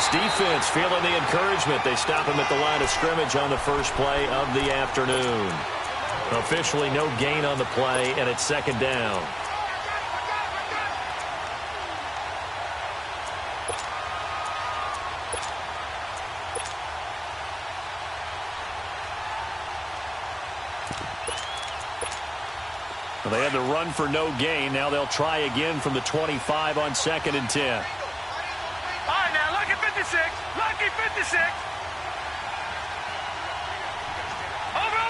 Giants defense feeling the encouragement. They stop him at the line of scrimmage on the first play of the afternoon. Officially no gain on the play, and it's second down. Well, they had the run for no gain. Now they'll try again from the 25 on 2nd and 10. All right, now, lucky 56. Lucky 56. Over.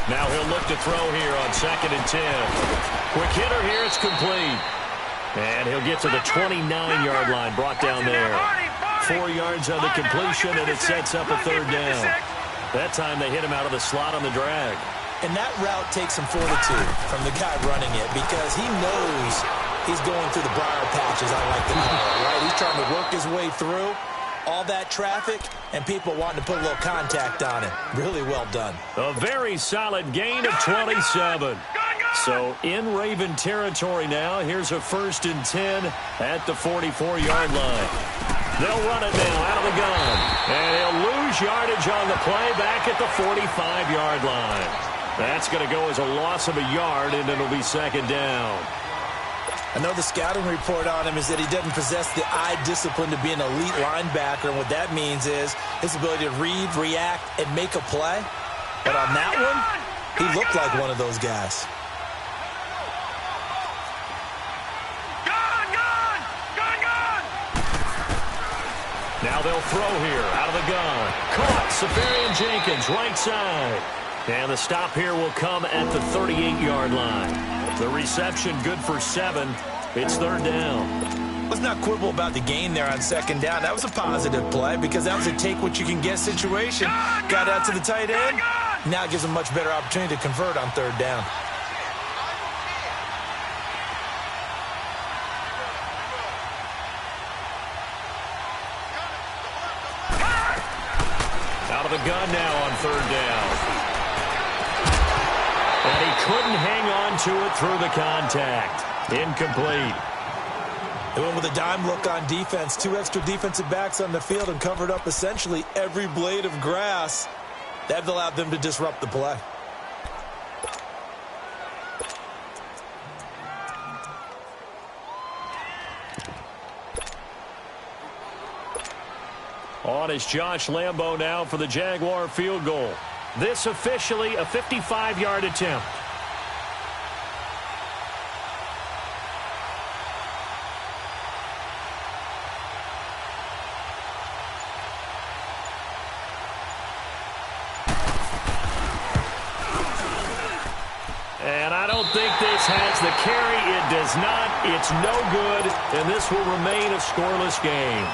Now he'll look to throw here on 2nd and 10. Quick hitter here. It's complete. And he'll get to the 29-yard line, brought down there. 4 yards on the completion, and it sets up a third down. That time they hit him out of the slot on the drag. And that route takes some fortitude from the guy running it because he knows he's going through the briar patches, I like to call it, right? He's trying to work his way through all that traffic and people wanting to put a little contact on it. Really well done. A very solid gain of 27. So in Raven territory now. Here's a 1st and 10 at the 44-yard line. They'll run it now out of the gun. And he'll lose yardage on the play back at the 45-yard line. That's going to go as a loss of a yard, and it'll be second down. I know the scouting report on him is that he doesn't possess the eye discipline to be an elite linebacker, and what that means is his ability to read, react, and make a play. But on that one, he looked like one of those guys. Now they'll throw here out of the gun. Caught. Safarian Jenkins, right side. And the stop here will come at the 38-yard line. The reception good for 7. It's third down. Let's not quibble about the gain there on second down. That was a positive play because that was a take-what-you-can-get situation. Got out to the tight end. Now it gives him a much better opportunity to convert on third down. Out of the gun now on third down. And he couldn't hang on to it through the contact. Incomplete. They went with a dime look on defense. 2 extra defensive backs on the field and covered up essentially every blade of grass. That allowed them to disrupt the play. On is Josh Lambo now for the Jaguar field goal. This officially a 55-yard attempt. And I don't think this has the carry. It does not. It's no good, and this will remain a scoreless game.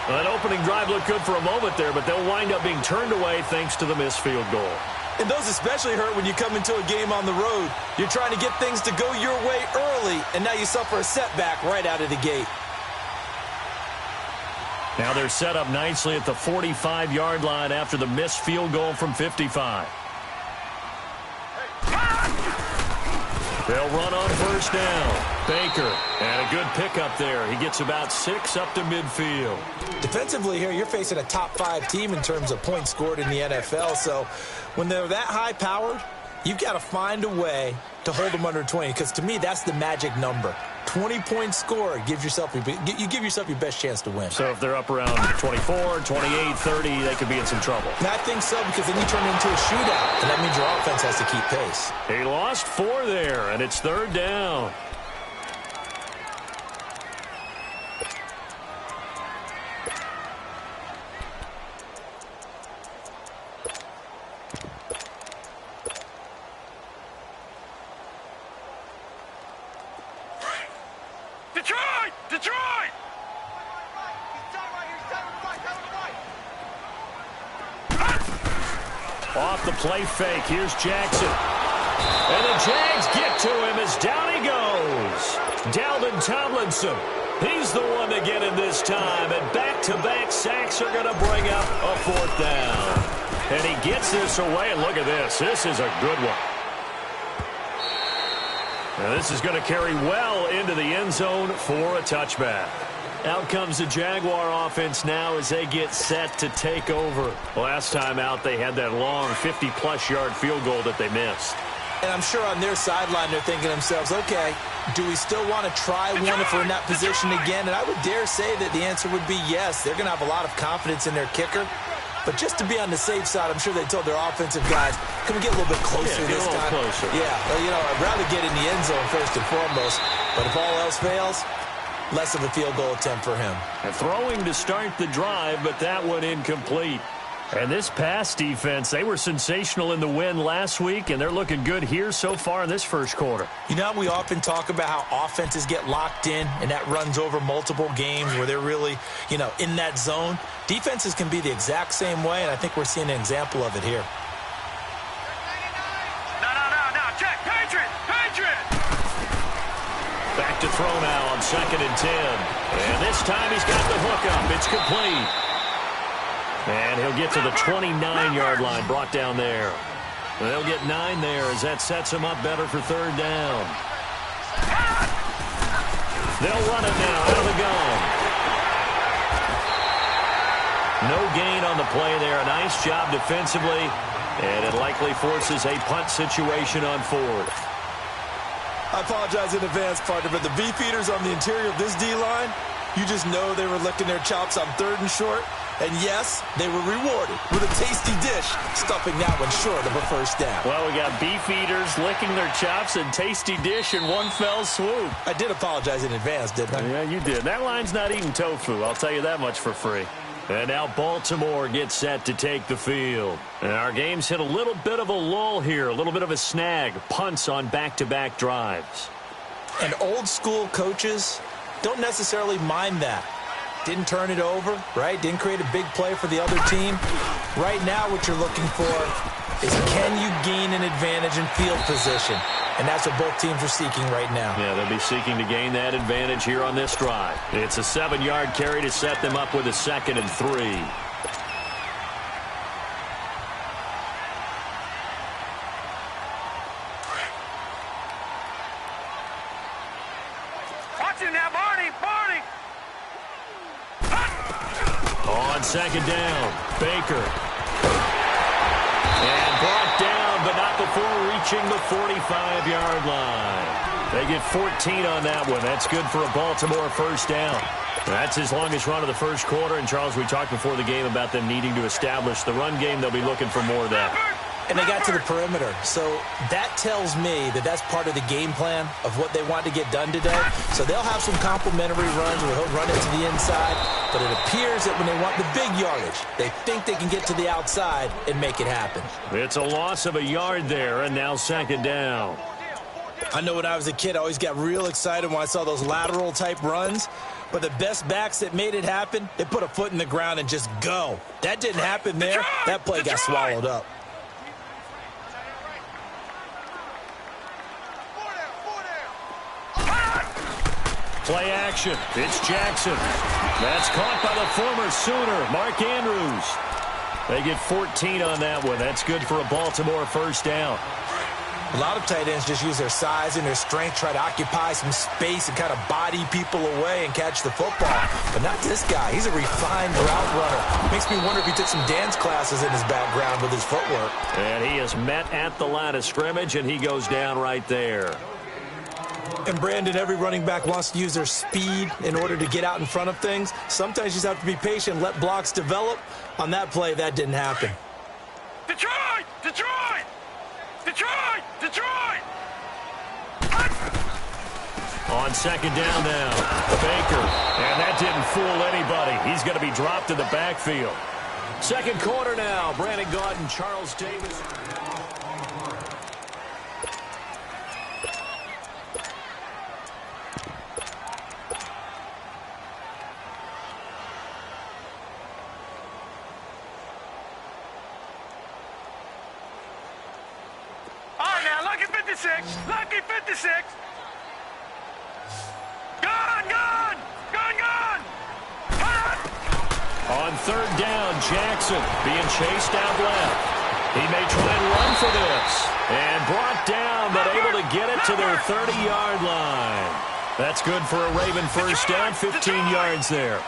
An opening drive looked good for a moment there, but they'll wind up being turned away thanks to the missed field goal. And those especially hurt when you come into a game on the road. You're trying to get things to go your way early, and now you suffer a setback right out of the gate. Now they're set up nicely at the 45-yard line after the missed field goal from 55. They'll run on first down. Baker, and a good pickup there. He gets about 6 up to midfield. Defensively here, you're facing a top-5 team in terms of points scored in the NFL. So when they're that high-powered, you've got to find a way to hold them under 20. Because to me, that's the magic number. 20-point score gives yourself you give yourself your best chance to win. So if they're up around 24, 28, 30, they could be in some trouble. And I think so, because then you turn it into a shootout, and that means your offense has to keep pace. He lost 4 there, and it's third down. Detroit! Off the play fake, here's Jackson. And the Jags get to him as down he goes. Dalvin Tomlinson, he's the one to get him this time. And back-to-back sacks are going to bring up a 4th down. And he gets this away, and look at this. This is a good one. Now this is going to carry well into the end zone for a touchback. Out comes the Jaguar offense now as they get set to take over. Last time out, they had that long 50-plus yard field goal that they missed. And I'm sure on their sideline they're thinking to themselves, okay, do we still want to try one if we're in that position again? And I would dare say that the answer would be yes. They're going to have a lot of confidence in their kicker. But just to be on the safe side, I'm sure they told their offensive guys, can we get a little bit closer this time? Closer. Yeah, well, you know, I'd rather get in the end zone first and foremost. But if all else fails, less of a field goal attempt for him. And throwing to start the drive, but that one incomplete. And this pass defense, they were sensational in the win last week, and they're looking good here so far in this first quarter. You know, we often talk about how offenses get locked in, and that runs over multiple games where they're really, you know, in that zone. Defenses can be the exact same way, and I think we're seeing an example of it here. No, check, Patriot! Back to throw now on 2nd and 10. And this time he's got the hook up. It's complete. And he'll get to the 29-yard line, brought down there. They'll get 9 there as that sets him up better for 3rd down. They'll run it now out of the gun. No gain on the play there. A nice job defensively. And it likely forces a punt situation on 4th. I apologize in advance, partner, but the beefeaters on the interior of this D-line, you just know they were licking their chops on 3rd and short. And yes, they were rewarded with a tasty dish, stuffing that one short of a 1st down. Well, we got beef eaters licking their chops and tasty dish in one fell swoop. I did apologize in advance, didn't I? Yeah, you did. That line's not eating tofu, I'll tell you that much for free. And now Baltimore gets set to take the field. And our game's hit a little bit of a lull here, a little bit of a snag. Punts on back-to-back drives. And old-school coaches don't necessarily mind that. Didn't turn it over, right? Didn't create a big play for the other team. Right now what you're looking for is can you gain an advantage in field position? And that's what both teams are seeking right now. Yeah, they'll be seeking to gain that advantage here on this drive. It's a 7-yard carry to set them up with a 2nd and 3. Watch him now, Barney! On 2nd down, Baker. And brought down, but not before reaching the 45-yard line. They get 14 on that one. That's good for a Baltimore 1st down. That's his longest run of the first quarter. And, Charles, we talked before the game about them needing to establish the run game. They'll be looking for more of that. And they got to the perimeter. So that tells me that that's part of the game plan of what they want to get done today. So they'll have some complimentary runs where he'll run into the inside. But it appears that when they want the big yardage, they think they can get to the outside and make it happen. It's a loss of a yard there, and now 2nd down. I know when I was a kid, I always got real excited when I saw those lateral-type runs. But the best backs that made it happen, they put a foot in the ground and just go. That didn't happen there. That play got swallowed up. Play action. It's Jackson. That's caught by the former Sooner, Mark Andrews. They get 14 on that one. That's good for a Baltimore 1st down. A lot of tight ends just use their size and their strength, try to occupy some space and kind of body people away and catch the football. But not this guy. He's a refined route runner. Makes me wonder if he took some dance classes in his background with his footwork. And he is met at the line of scrimmage, and he goes down right there. And, Brandon, every running back wants to use their speed in order to get out in front of things. Sometimes you just have to be patient and let blocks develop. On that play, that didn't happen. Detroit! On 2nd down now, Baker. And that didn't fool anybody. He's going to be dropped in the backfield. 2nd quarter now. Brandon Gaudin, Charles Davis. Lucky 56. Gone. On 3rd down, Jackson being chased out left. He may try and run for this. And brought down, but able to get it to their 30-yard line. That's good for a Raven first down, 15 yards there.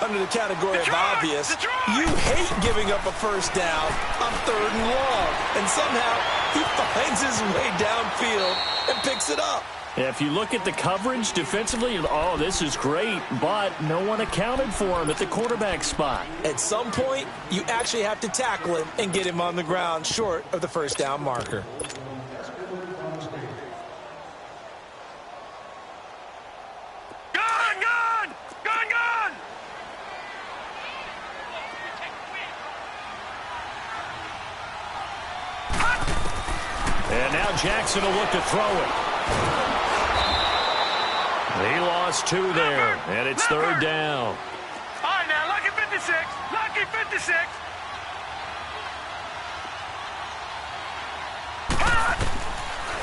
Under the category of obvious, you hate giving up a first down on 3rd and long. And somehow, he finds his way downfield and picks it up. Yeah, if you look at the coverage defensively, oh, this is great, but no one accounted for him at the quarterback spot. At some point, you actually have to tackle him and get him on the ground short of the first down marker. And now Jackson will look to throw it. He lost 2 there, and it's 3rd down. All right, now, lucky 56. Lucky 56.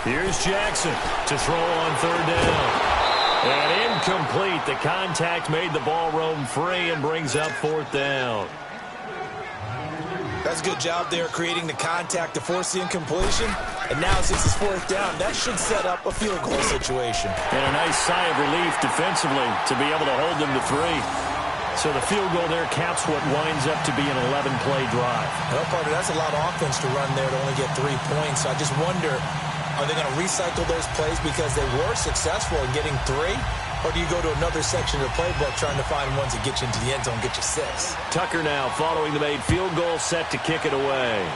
Here's Jackson to throw on 3rd down. And incomplete. The contact made the ball roam free and brings up 4th down. That's a good job there creating the contact to force the incompletion. And now since it's 4th down, that should set up a field goal situation. And a nice sigh of relief defensively to be able to hold them to 3. So the field goal there caps what winds up to be an 11-play drive. Well, partner, that's a lot of offense to run there to only get 3 points. So I just wonder, are they going to recycle those plays because they were successful in getting 3? Or do you go to another section of the playbook trying to find ones that get you into the end zone, get you 6? Tucker now following the made field goal, set to kick it away.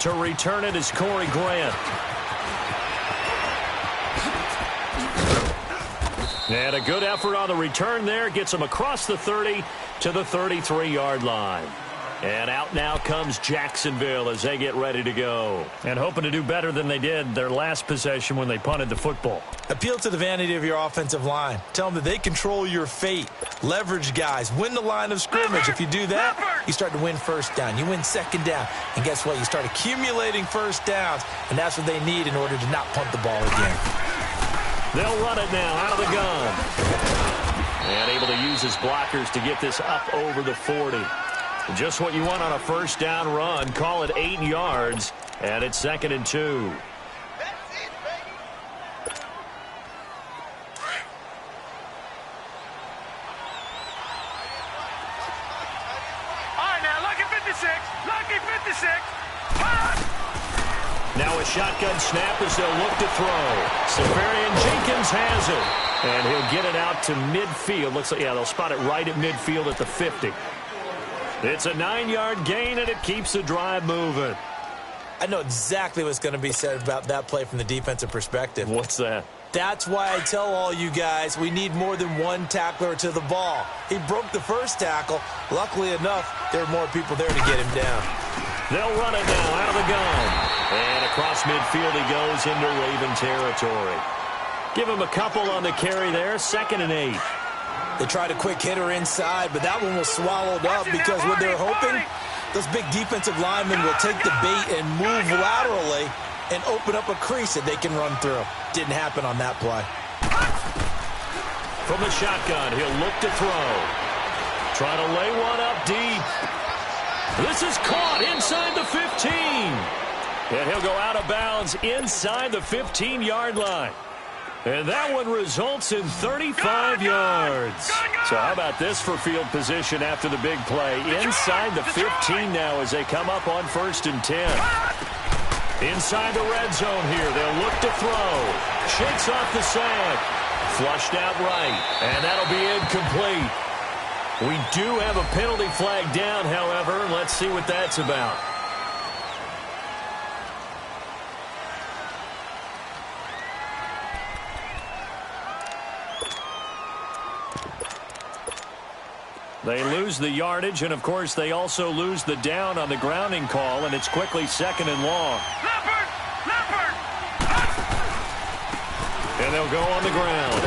To return it is Corey Grant. And a good effort on the return there. Gets him across the 30 to the 33-yard line. And out now comes Jacksonville as they get ready to go. And hoping to do better than they did their last possession when they punted the football. Appeal to the vanity of your offensive line. Tell them that they control your fate. Leverage guys. Win the line of scrimmage. If you do that, you start to win first down. You win 2nd down. And guess what? You start accumulating first downs. And that's what they need in order to not punt the ball again. They'll run it now out of the gun. And able to use his blockers to get this up over the 40. Just what you want on a first down run. Call it 8 yards, and it's 2nd and 2. All right, now, lucky 56. Lucky 56. Now a shotgun snap as they'll look to throw. Safarian Jenkins has it, and he'll get it out to midfield. Looks like, yeah, they'll spot it right at midfield at the 50. It's a 9-yard gain, and it keeps the drive moving. I know exactly what's going to be said about that play from the defensive perspective. What's that? That's why I tell all you guys we need more than one tackler to the ball. He broke the first tackle. Luckily enough, there were more people there to get him down. They'll run it now out of the gun. And across midfield he goes into Raven territory. Give him a couple on the carry there, 2nd and 8. They tried a quick hitter inside, but that one was swallowed up because what they're hoping, those big defensive linemen will take the bait and move laterally and open up a crease that they can run through. Didn't happen on that play. From the shotgun, he'll look to throw. Trying to lay one up deep. This is caught inside the 15. And he'll go out of bounds inside the 15-yard line. And that one results in 35 yards. So how about this for field position after the big play? Inside the 15 now as they come up on 1st and 10. Inside the red zone here. They'll look to throw. Shakes off the sack. Flushed out right. And that'll be incomplete. We do have a penalty flag down, however. Let's see what that's about. They lose the yardage, and, of course, they also lose the down on the grounding call, and it's quickly 2nd and long. Leopard! And they'll go on the ground.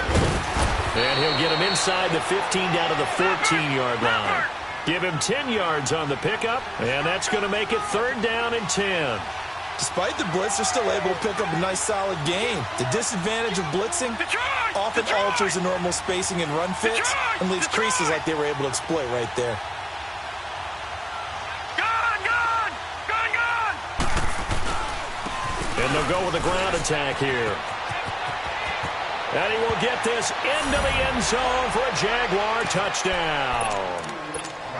And he'll get him inside the 15 down to the 14-yard line. Give him 10 yards on the pickup, and that's going to make it 3rd down and 10. Despite the blitz, they're still able to pick up a nice, solid gain. The disadvantage of blitzing often alters the normal spacing and run fits and leaves creases like they were able to exploit right there. And they'll go with a ground attack here. And he will get this into the end zone for a Jaguar touchdown.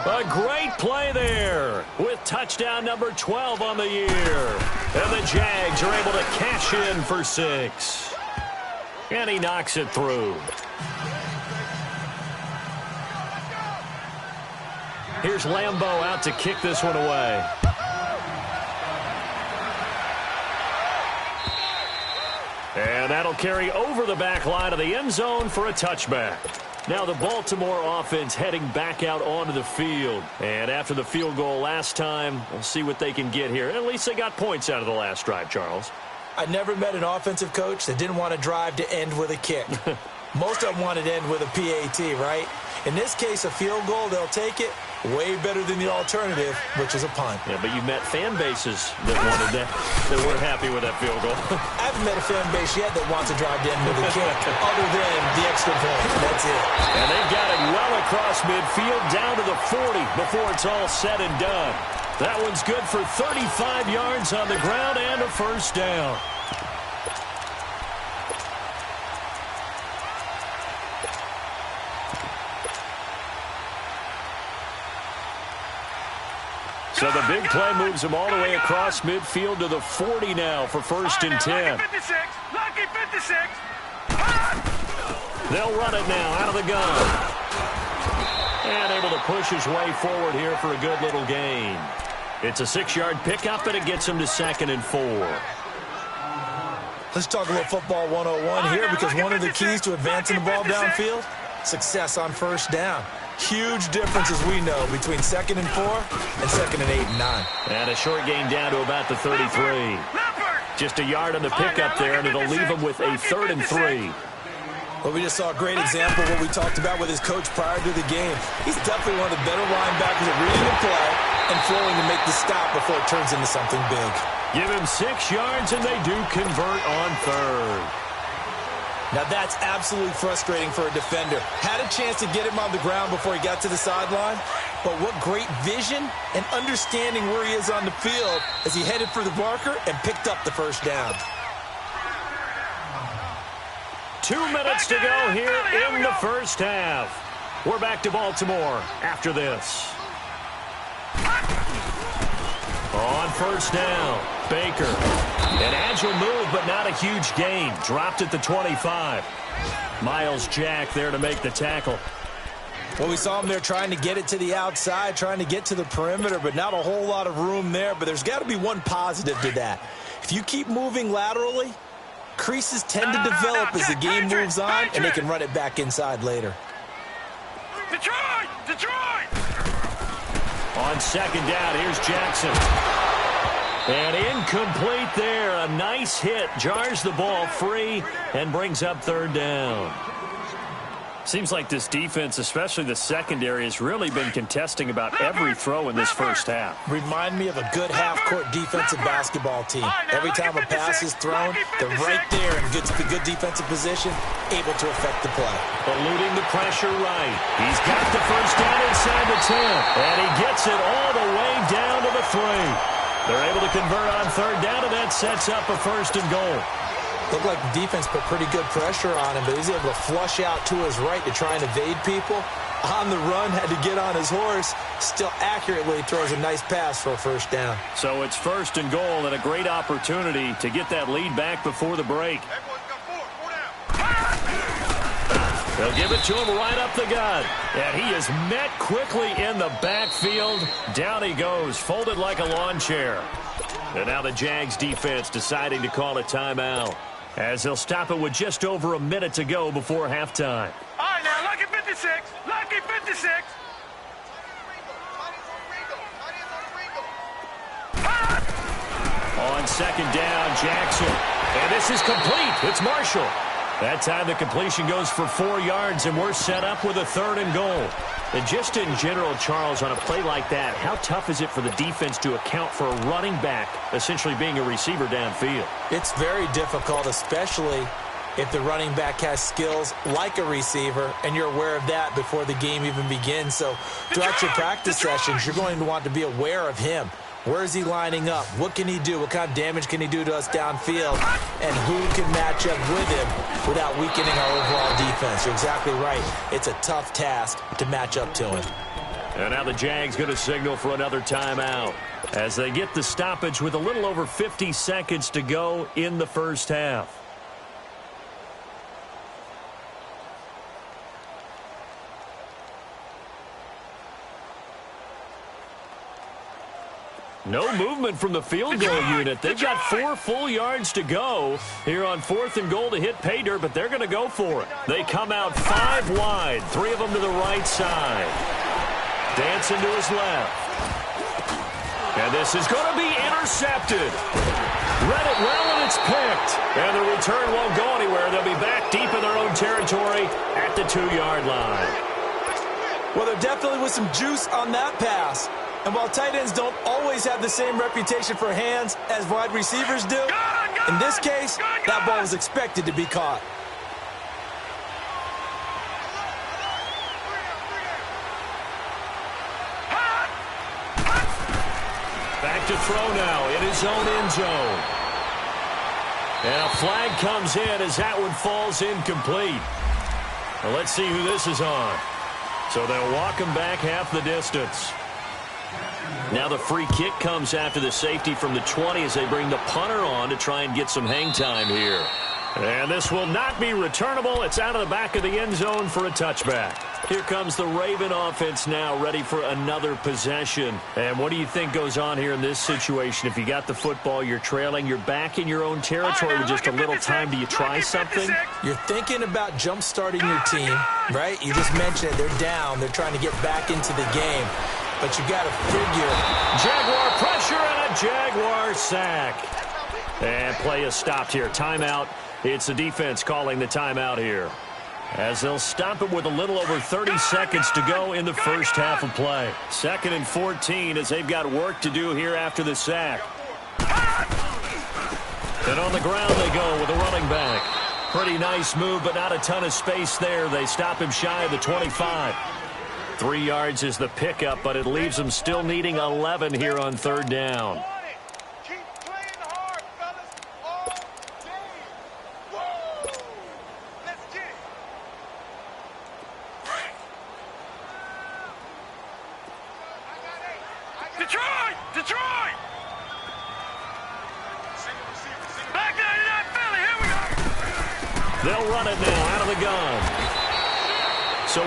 A great play there with touchdown number 12 on the year. And the Jags are able to cash in for 6. And he knocks it through. Here's Lambeau out to kick this one away. And that'll carry over the back line of the end zone for a touchback. Now the Baltimore offense heading back out onto the field. And after the field goal last time, we'll see what they can get here. At least they got points out of the last drive, Charles. I never met an offensive coach that didn't want to drive to end with a kick. Most of them wanted to end with a PAT, right? In this case, a field goal, they'll take it. Way better than the alternative, which is a punt. Yeah, but you've met fan bases that wanted that weren't happy with that field goal. I haven't met a fan base yet that wants to drive to end with a kick, other than the extra point. That's it. And they've got it well across midfield, down to the 40 before it's all said and done. That one's good for 35 yards on the ground and a first down. So the big play moves them all the way across midfield to the 40 now for 1st and 10. Lucky 56. Lucky 56. They'll run it now out of the gun. And able to push his way forward here for a good little gain. It's a 6-yard pickup, and it gets him to 2nd and 4. Let's talk a little football 101 here, because one of the keys to advancing the ball downfield, success on 1st down. Huge difference, as we know, between 2nd and 4 and 2nd and 8 and 9. And a short gain down to about the 33. Just a yard on the pickup there, and it'll leave him with a 3rd and 3. Well, we just saw a great example of what we talked about with his coach prior to the game. He's definitely one of the better linebackers at reading the play and flowing to make the stop before it turns into something big. Give him 6 yards, and they do convert on 3rd. Now, that's absolutely frustrating for a defender. Had a chance to get him on the ground before he got to the sideline, but what great vision and understanding where he is on the field as he headed for the marker and picked up the 1st down. 2 minutes to go here in the 1st half. We're back to Baltimore after this. On 1st down, Baker. An agile move, but not a huge gain. Dropped at the 25. Miles Jack there to make the tackle. Well, we saw him there trying to get it to the outside, trying to get to the perimeter, but not a whole lot of room there. But there's got to be one positive to that. If you keep moving laterally, creases tend to develop as the game moves on, and they can run it back inside later. Detroit! Detroit! On 2nd down, here's Jackson. And incomplete there. A nice hit. Jars the ball free and brings up 3rd down. Seems like this defense, especially the secondary, has really been contesting about every throw in this 1st half. Remind me of a good half-court defensive basketball team. Every time a pass is thrown, they're right there in good defensive position, able to affect the play. Eluding the pressure right. He's got the 1st down inside the 10. And he gets it all the way down to the 3. They're able to convert on 3rd down, and that sets up a 1st and goal. Looked like the defense put pretty good pressure on him, but he's able to flush out to his right to try and evade people. On the run, had to get on his horse. Still accurately throws a nice pass for a 1st down. So it's 1st and goal, and a great opportunity to get that lead back before the break. They'll give it to him right up the gut. And he is met quickly in the backfield. Down he goes, folded like a lawn chair. And now the Jags defense deciding to call a timeout, as they'll stop it with just over a minute to go before halftime. All right, now, lucky 56. Lucky 56. On 2nd down, Jackson. And this is complete. It's Marshall. That time the completion goes for 4 yards, and we're set up with a 3rd and goal. And just in general, Charles, on a play like that, how tough is it for the defense to account for a running back essentially being a receiver downfield? It's very difficult, especially if the running back has skills like a receiver, and you're aware of that before the game even begins. So throughout your practice sessions, you're going to want to be aware of him. Where is he lining up? What can he do? What kind of damage can he do to us downfield? And who can match up with him without weakening our overall defense? You're exactly right. It's a tough task to match up to him. And now the Jags going to signal for another timeout as they get the stoppage with a little over 50 seconds to go in the first half. No movement from the field goal unit. They've got 4 full yards to go here on 4th and goal to hit pay dirt, but they're going to go for it. They come out 5 wide, 3 of them to the right side. Dancing to his left. And this is going to be intercepted. Read it well, and it's picked. And the return won't go anywhere. They'll be back deep in their own territory at the 2-yard line. Well, there definitely was some juice on that pass. And while tight ends don't always have the same reputation for hands as wide receivers do, in this case, that ball was expected to be caught. Back to throw now in his own end zone. And a flag comes in as that one falls incomplete. Well, let's see who this is on. So they'll walk him back half the distance. Now the free kick comes after the safety from the 20 as they bring the punter on to try and get some hang time here. And this will not be returnable. It's out of the back of the end zone for a touchback. Here comes the Raven offense now, ready for another possession. And what do you think goes on here in this situation? If you got the football, you're trailing, you're back in your own territory with just a little time. Do you try something? You're thinking about jump-starting your team, right? You just mentioned it. They're down. They're trying to get back into the game. But you got to figure. Jaguar pressure and a Jaguar sack. And play is stopped here. Timeout. It's the defense calling the timeout here, as they'll stop it with a little over 30 seconds to go in the first half of play. 2nd and 14 as they've got work to do here after the sack. And on the ground they go with a running back. Pretty nice move, but not a ton of space there. They stop him shy of the 25. 3 yards is the pickup, but it leaves them still needing 11 here on 3rd down. Detroit! Back there in that Philly, here we go! They'll run it now out of the gun. So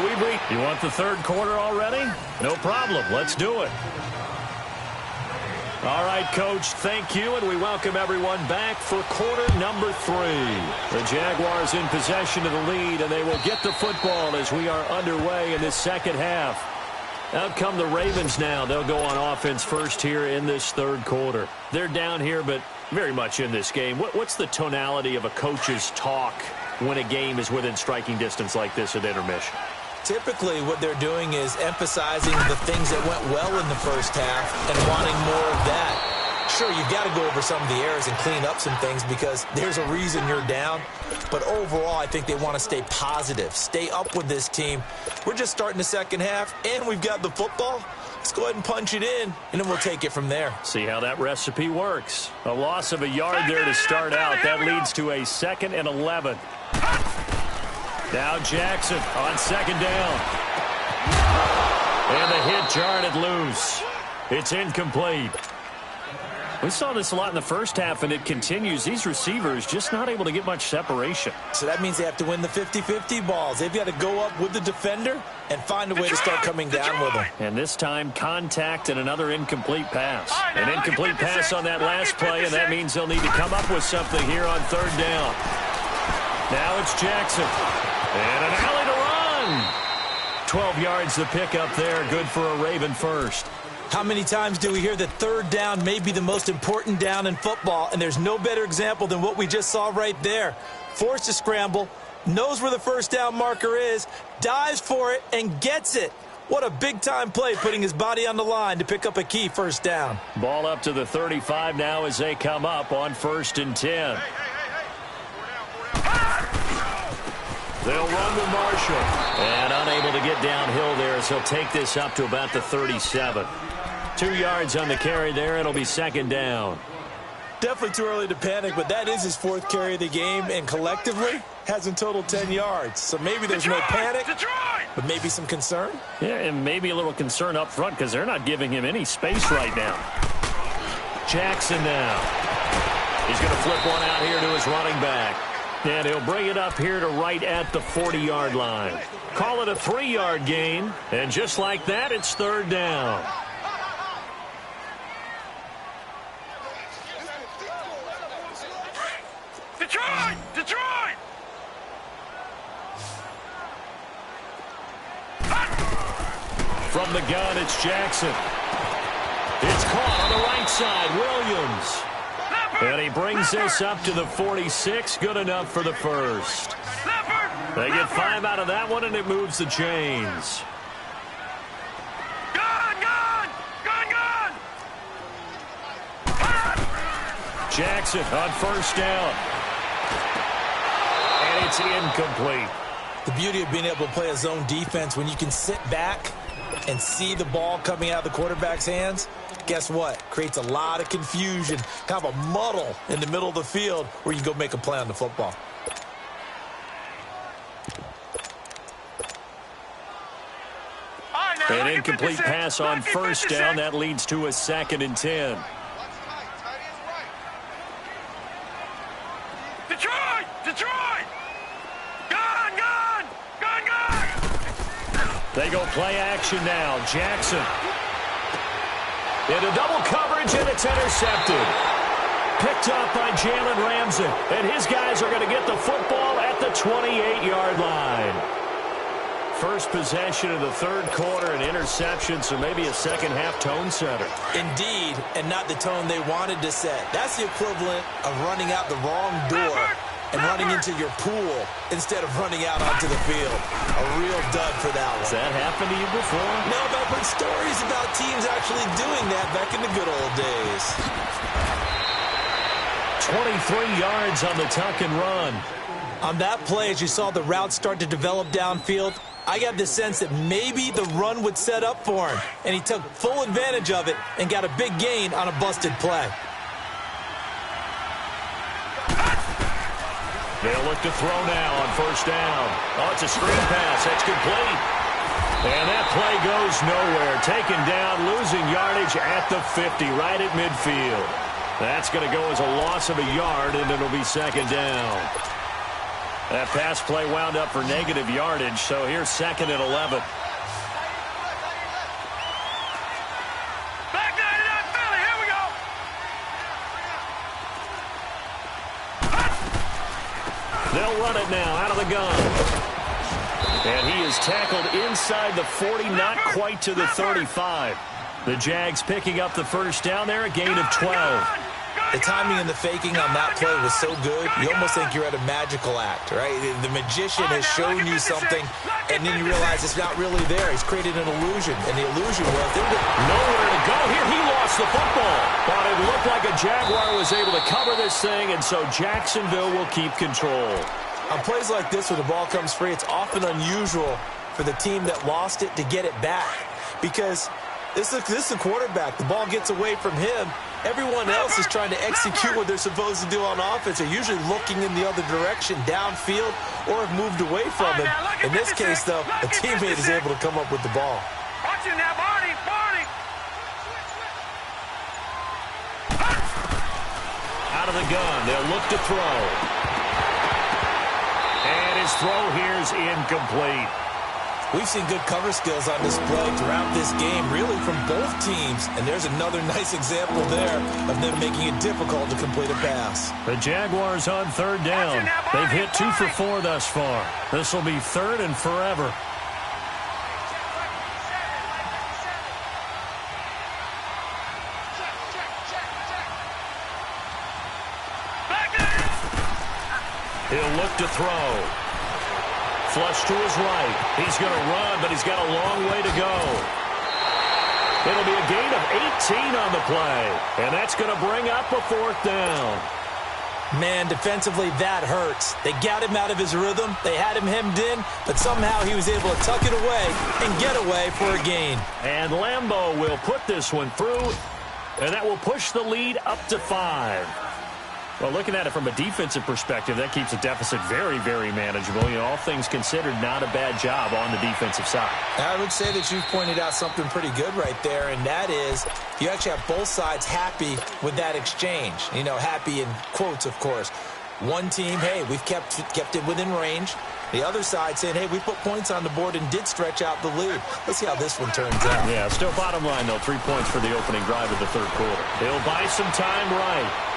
you want the 3rd quarter already? No problem. Let's do it. All right, Coach, thank you, and we welcome everyone back for quarter number 3. The Jaguars in possession of the lead, and they will get the football as we are underway in this second half. Out come the Ravens now. They'll go on offense first here in this 3rd quarter. They're down here, but very much in this game. What's the tonality of a coach's talk when a game is within striking distance like this at intermission? Typically, what they're doing is emphasizing the things that went well in the first half and wanting more of that. Sure, you've got to go over some of the errors and clean up some things because there's a reason you're down. But overall, I think they want to stay positive, stay up with this team. We're just starting the second half, and we've got the football. Let's go ahead and punch it in, and then we'll take it from there. See how that recipe works. A loss of a yard there to start out. That leads to a 2nd and 11. Now Jackson on 2nd down. And the hit jarred it loose. It's incomplete. We saw this a lot in the first half, and it continues. These receivers just not able to get much separation. So that means they have to win the 50-50 balls. They've got to go up with the defender and find a way to start coming down with them. And this time, contact and another incomplete pass. An incomplete pass on that last play, and that means they'll need to come up with something here on 3rd down. Now it's Jackson. And an alley to run. 12 yards the pickup there. Good for a Raven first. How many times do we hear that 3rd down may be the most important down in football, and there's no better example than what we just saw right there. Forced to scramble, knows where the 1st down marker is, dives for it, and gets it. What a big-time play, putting his body on the line to pick up a key 1st down. Ball up to the 35 now as they come up on 1st and 10. They'll run with Marshall. And unable to get downhill there as he'll take this up to about the 37. 2 yards on the carry there. It'll be second down. Definitely too early to panic, but that is his 4th carry of the game, and collectively has in total 10 yards. So maybe there's no panic, but maybe some concern. Yeah, and maybe a little concern up front because they're not giving him any space right now. Jackson now. He's going to flip one out here to his running back. And he'll bring it up here to right at the 40-yard line. Call it a 3-yard gain, and just like that, it's third down. Detroit! Detroit! From the gun, it's Jackson. It's caught on the right side, Williams. And he brings this up to the 46, good enough for the first. They get 5 out of that one, and it moves the chains. Jackson on first down. And it's incomplete. The beauty of being able to play a zone defense, when you can sit back and see the ball coming out of the quarterback's hands, guess what? Creates a lot of confusion, kind of a muddle in the middle of the field where you go make a play on the football. An incomplete pass on first down. That leads to a 2nd and 10. Detroit! Detroit! Gun! Gun! Gun! Gun! They go play action now. Jackson. Into double coverage, and it's intercepted. Picked up by Jalen Ramsey. And his guys are going to get the football at the 28-yard line. First possession of the third quarter, an interception, so maybe a second-half tone setter. Indeed, and not the tone they wanted to set. That's the equivalent of running out the wrong door and running into your pool instead of running out onto the field. A real dud for that one. Has that happened to you before? No, but I've heard stories about teams actually doing that back in the good old days. 23 yards on the tuck and run. On that play, as you saw the route start to develop downfield, I got the sense that maybe the run would set up for him, and he took full advantage of it and got a big gain on a busted play. They'll look to throw now on first down. Oh, it's a screen pass. That's complete. And that play goes nowhere. Taken down, losing yardage at the 50, right at midfield. That's going to go as a loss of a yard, and it'll be second down. That pass play wound up for negative yardage, so here's 2nd and 11. Back 99 Philly, here we go. They'll run it now out of the gun. And he is tackled inside the 40, not quite to the 35. The Jags picking up the first down there, a gain of 12. The timing and the faking on that play was so good, you almost think you're at a magical act, right? The magician has shown you something, and then you realize it's not really there. He's created an illusion, and the illusion was there was nowhere to go here. He lost the football. But it looked like a Jaguar was able to cover this thing, and so Jacksonville will keep control. On plays like this where the ball comes free, it's often unusual for the team that lost it to get it back, because this is a quarterback. The ball gets away from him. Everyone else is trying to execute what they're supposed to do on offense. They're usually looking in the other direction, downfield, or have moved away from him. In this case, though, a teammate is able to come up with the ball. Watch it now, Barney, Barney. Out of the gun, they'll look to throw. And his throw here is incomplete. We've seen good cover skills on display throughout this game, really from both teams. And there's another nice example there of them making it difficult to complete a pass. The Jaguars on third down. They've hit 2 for 4 thus far. This will be third and forever. He'll look to throw. Flush to his right. He's going to run, but he's got a long way to go. It'll be a gain of 18 on the play, and that's going to bring up a 4th down. Man, defensively, that hurts. They got him out of his rhythm. They had him hemmed in, but somehow he was able to tuck it away and get away for a gain. And Lambeau will put this one through, and that will push the lead up to 5. Well, looking at it from a defensive perspective, that keeps the deficit very, very manageable. You know, all things considered, not a bad job on the defensive side. I would say that you've pointed out something pretty good right there, and that is you actually have both sides happy with that exchange. You know, happy in quotes, of course. One team, hey, we've kept it within range. The other side saying, hey, we put points on the board and did stretch out the lead. Let's see how this one turns out. Yeah, still bottom line, though, 3 points for the opening drive of the third quarter. He'll buy some time right.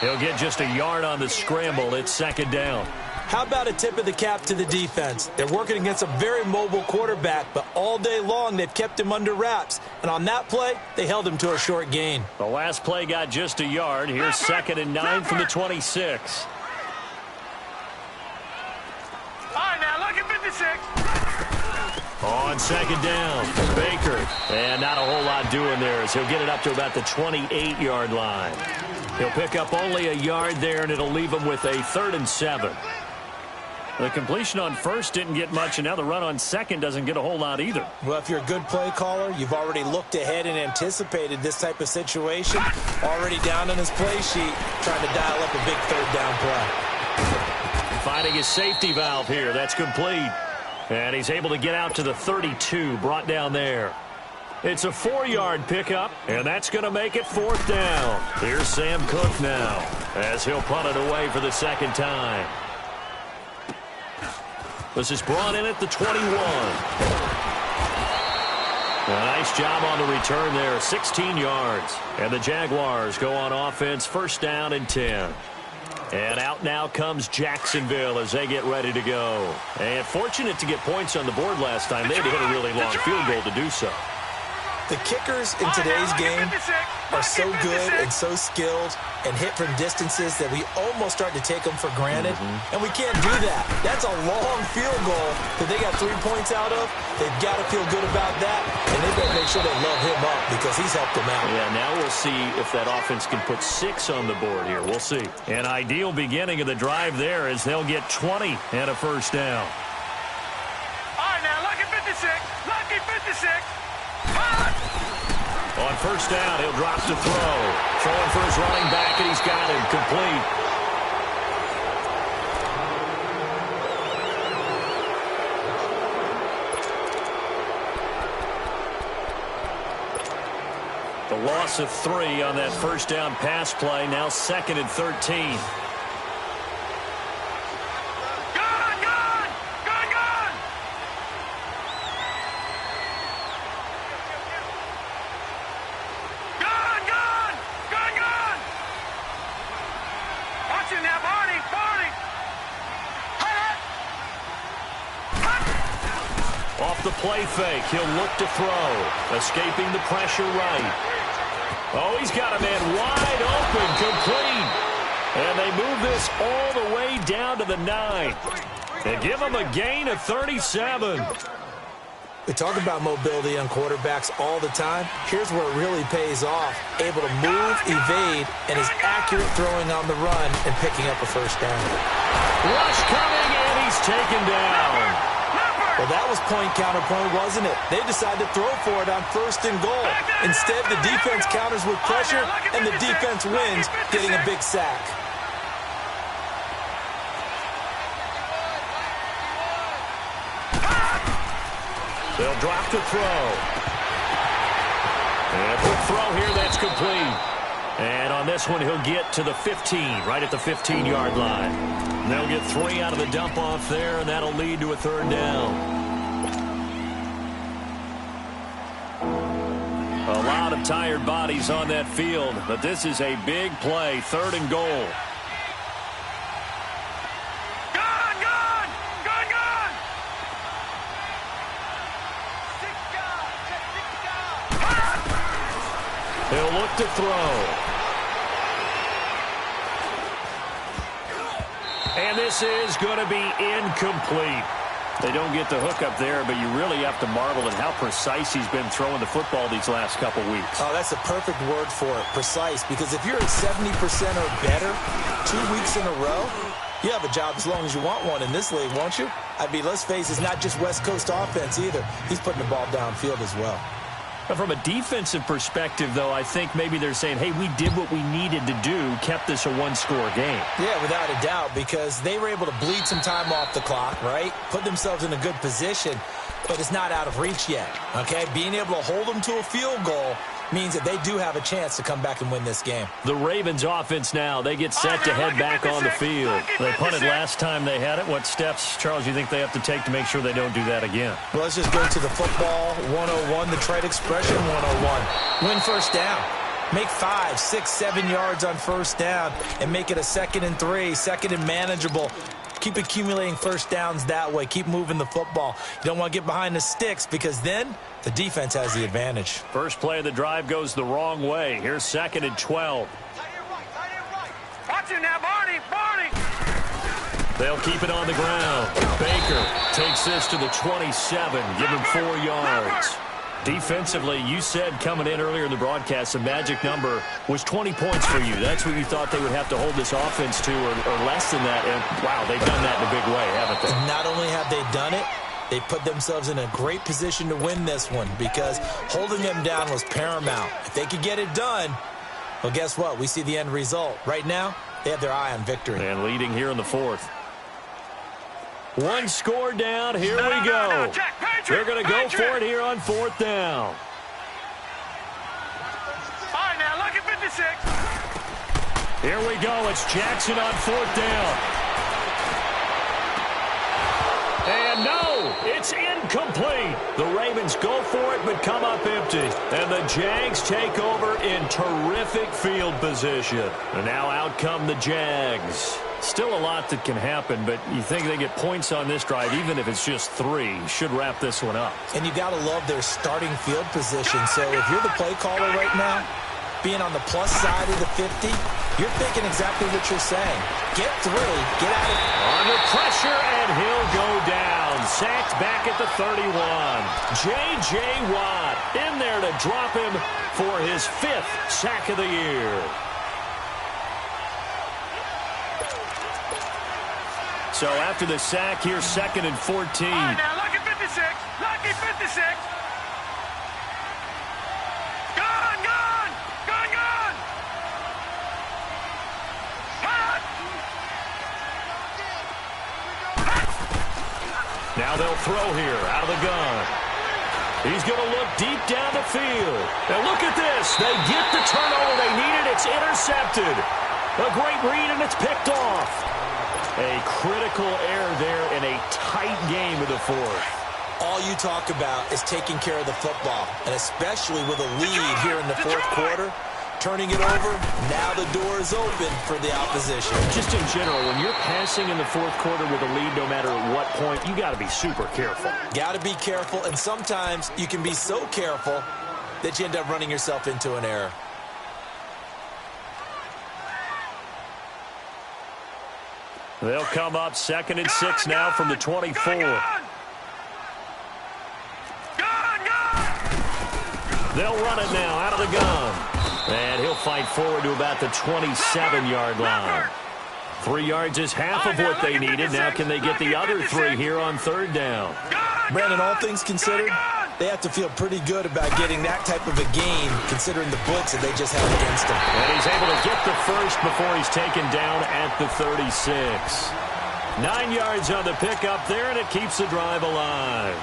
He'll get just a yard on the scramble. It's second down. How about a tip of the cap to the defense? They're working against a very mobile quarterback, but all day long they've kept him under wraps. And on that play, they held him to a short gain. The last play got just a yard. Here's 2nd and 9 from the 26. All right, now look at 56. On second down, Baker. And not a whole lot doing there as he'll get it up to about the 28-yard line. He'll pick up only a yard there, and it'll leave him with a 3rd and 7. The completion on first didn't get much, and now the run on second doesn't get a whole lot either. Well, if you're a good play caller, you've already looked ahead and anticipated this type of situation. Already down on his play sheet, trying to dial up a big 3rd down play. Finding his safety valve here. That's complete. And he's able to get out to the 32, brought down there. It's a 4-yard pickup, and that's going to make it 4th down. Here's Sam Cook now, as he'll punt it away for the second time. This is brought in at the 21. A nice job on the return there, 16 yards. And the Jaguars go on offense, 1st down and 10. And out now comes Jacksonville as they get ready to go. And fortunate to get points on the board last time. They had to hit a really long field goal to do so. The kickers in today's game are so good and so skilled and hit from distances that we almost start to take them for granted. And we can't do that. That's a long field goal that they got 3 points out of. They've got to feel good about that, and they better make sure they love him up because he's helped them out. Yeah, now we'll see if that offense can put 6 on the board here. We'll see. An ideal beginning of the drive there as they'll get 20 and a 1st down. All right, now look at 56. Lucky 56. On 1st down, he'll drop to throw. Throwing for his running back, and he's got him complete. The loss of 3 on that 1st down pass play, now 2nd and 13. The play fake. He'll look to throw. Escaping the pressure right. Oh, he's got a man wide open. Complete. And they move this all the way down to the 9. And give him a gain of 37. We talk about mobility on quarterbacks all the time. Here's where it really pays off. Able to move, evade, and is accurate throwing on the run and picking up a 1st down. Rush coming, and he's taken down. Well, that was point counterpoint, wasn't it? They decided to throw for it on 1st and goal. Instead, the defense counters with pressure, and the defense wins, getting a big sack. They'll drop to throw. And a quick throw here, that's complete. And on this one, he'll get to the 15, right at the 15-yard line. And they'll get 3 out of the dump-off there, and that'll lead to a 3rd down. A lot of tired bodies on that field, but this is a big play, 3rd and goal. He'll look to throw. And this is going to be incomplete. They don't get the hook up there, but you really have to marvel at how precise he's been throwing the football these last couple weeks. Oh, that's a perfect word for it, precise, because if you're at 70% or better 2 weeks in a row, you have a job as long as you want one in this league, won't you? I mean, let's face it, it's not just West Coast offense either. He's putting the ball downfield as well. But from a defensive perspective, though, I think maybe they're saying, hey, we did what we needed to do, kept this a one-score game. Yeah, without a doubt, because they were able to bleed some time off the clock, right? Put themselves in a good position, but it's not out of reach yet, okay? Being able to hold them to a field goal means that they do have a chance to come back and win this game. The Ravens offense now, they get set to head back on the field. They punted last time they had it. What steps, Charles, you think they have to take to make sure they don't do that again? Well, let's just go to the football 101, the trade expression 101. Win first down. Make 5, 6, 7 yards on first down and make it a 2nd and 3, 2nd and manageable. Keep accumulating first downs that way. Keep moving the football. You don't want to get behind the sticks because then the defense has the advantage. First play of the drive goes the wrong way. Here's 2nd and 12. Watch it now, Barney. They'll keep it on the ground. Baker takes this to the 27. Give him 4 yards. Defensively, you said coming in earlier in the broadcast, the magic number was 20 points for you. That's what you thought they would have to hold this offense to or less than that. And, wow, they've done that in a big way, haven't they? Not only have they done it, they put themselves in a great position to win this one because holding them down was paramount. If they could get it done, well, guess what? We see the end result. Right now, they have their eye on victory. And leading here in the 4th. One score down. Here we go. They're going to go for it here on 4th down. All right, now, look at 56. Here we go. It's Jackson on 4th down. And no, it's incomplete. The Ravens go for it but come up empty. And the Jags take over in terrific field position. And now out come the Jags. Still a lot that can happen, but you think they get points on this drive, even if it's just 3. Should wrap this one up. And you got to love their starting field position. So if you're the play caller right now, being on the plus side of the 50, you're thinking exactly what you're saying. Get 3, get out of it. Under pressure, and he'll go down. Sacked back at the 31. J.J. Watt in there to drop him for his 5th sack of the year. So after the sack, here's 2nd and 14. All right, now, look at 56. Lucky 56. Gone. Now they'll throw here out of the gun. He's going to look deep down the field. And look at this. They get the turnover they needed. It's intercepted. A great read, and it's picked off. A critical error there in a tight game of the 4th. All you talk about is taking care of the football, and especially with a lead here in the 4th quarter, turning it over, now the door is open for the opposition. Just in general, when you're passing in the 4th quarter with a lead, no matter at what point, you got to be super careful. Got to be careful, and sometimes you can be so careful that you end up running yourself into an error. They'll come up 2nd and 6 now from the 24. They'll run it now out of the gun. And he'll fight forward to about the 27-yard line. 3 yards is half of what they needed. Now can they get the other 3 here on 3rd down? Brandon, all things considered, they have to feel pretty good about getting that type of a gain, considering the blitz that they just had against him. And he's able to get the first before he's taken down at the 36. 9 yards on the pickup there, and it keeps the drive alive.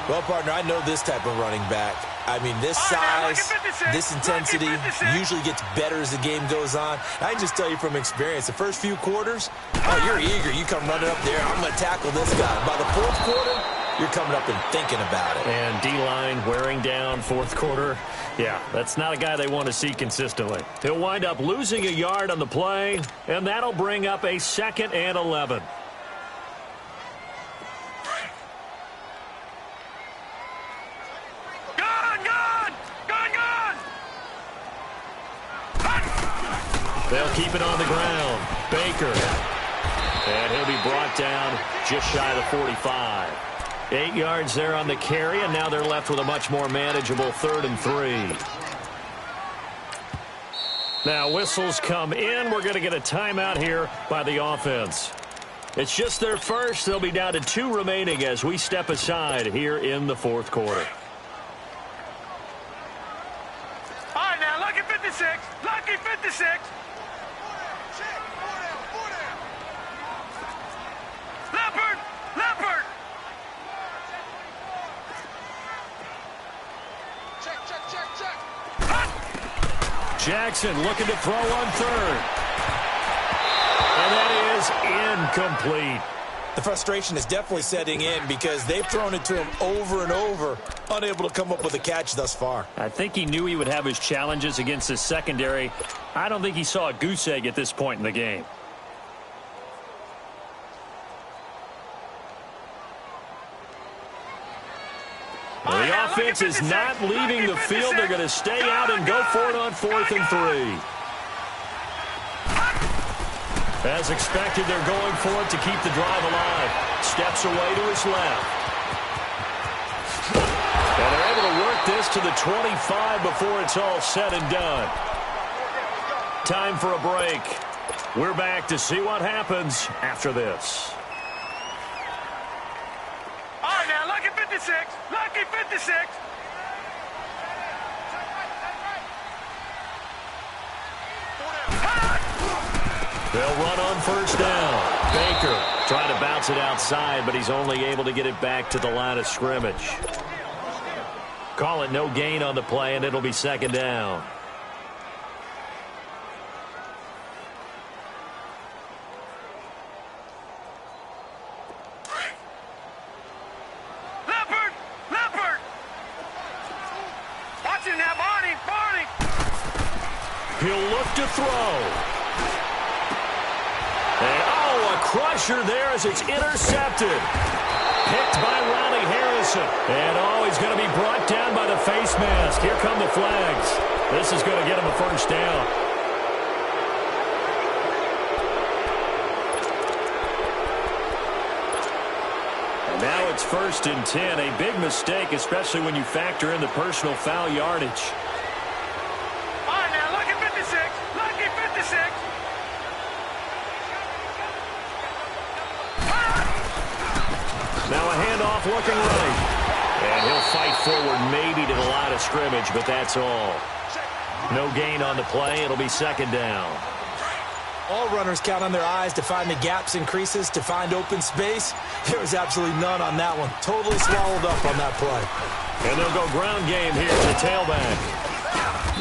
Well, partner, I know this type of running back. I mean, this size, this intensity usually gets better as the game goes on. I can just tell you from experience, the first few quarters, oh, you're eager. You come running up there, I'm going to tackle this guy. By the 4th quarter, you're coming up and thinking about it. And D-line wearing down 4th quarter. Yeah, that's not a guy they want to see consistently. He'll wind up losing a yard on the play, and that'll bring up a 2nd and 11. They'll keep it on the ground. Baker. And he'll be brought down just shy of the 45. 8 yards there on the carry, and now they're left with a much more manageable 3rd and 3. Now whistles come in. We're going to get a timeout here by the offense. It's just their first. They'll be down to 2 remaining as we step aside here in the 4th quarter. All right, now, lucky 56. Lucky 56. Leopard. Leopard. Check. Jackson looking to throw on 3rd. And that is incomplete. The frustration is definitely setting in because they've thrown it to him over and over, unable to come up with a catch thus far. I think he knew he would have his challenges against his secondary. I don't think he saw a goose egg at this point in the game. The offense is not leaving the field. They're going to stay out and go for it on 4th and 3. As expected, they're going for it to keep the drive alive. Steps away to his left. And they're able to work this to the 25 before it's all said and done. Time for a break. We're back to see what happens after this. All right, now, lucky 56. Lucky 56. They'll run on 1st down. Baker trying to bounce it outside, but he's only able to get it back to the line of scrimmage. Call it no gain on the play, and it'll be 2nd down. Leopard. Watch him now, Barney. He'll look to throw. And, a crusher there as it's intercepted. Picked by Riley Harrison. And, he's going to be brought down by the face mask. Here come the flags. This is going to get him a 1st down. And now it's 1st and 10. A big mistake, especially when you factor in the personal foul yardage. All right, now, lucky 56. Lucky 56. Now a handoff looking right. And he'll fight forward maybe to the line of scrimmage, but that's all. No gain on the play. It'll be 2nd down. All runners count on their eyes to find the gaps and creases, to find open space. There was absolutely none on that one. Totally swallowed up on that play. And they'll go ground game here to tailback.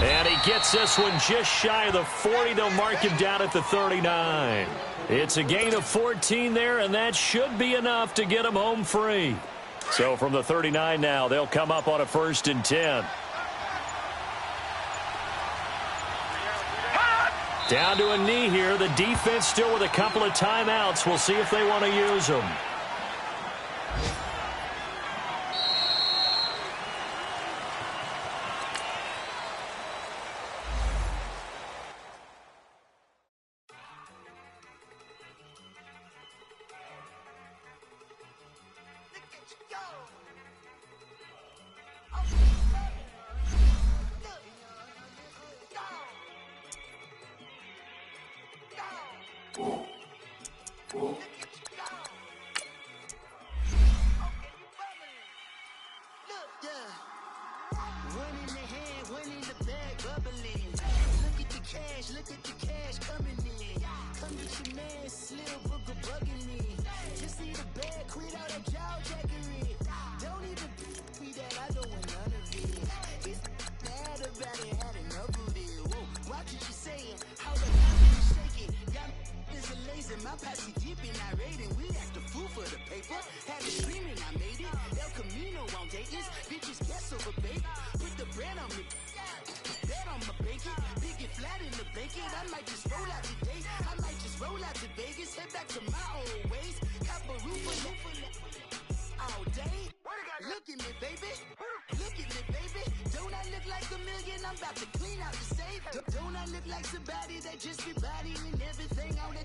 And he gets this one just shy of the 40. They'll mark him down at the 39. It's a gain of 14 there, and that should be enough to get him home free. So from the 39 now, they'll come up on a 1st and 10. Down to a knee here. The defense still with a couple of timeouts. We'll see if they want to use them.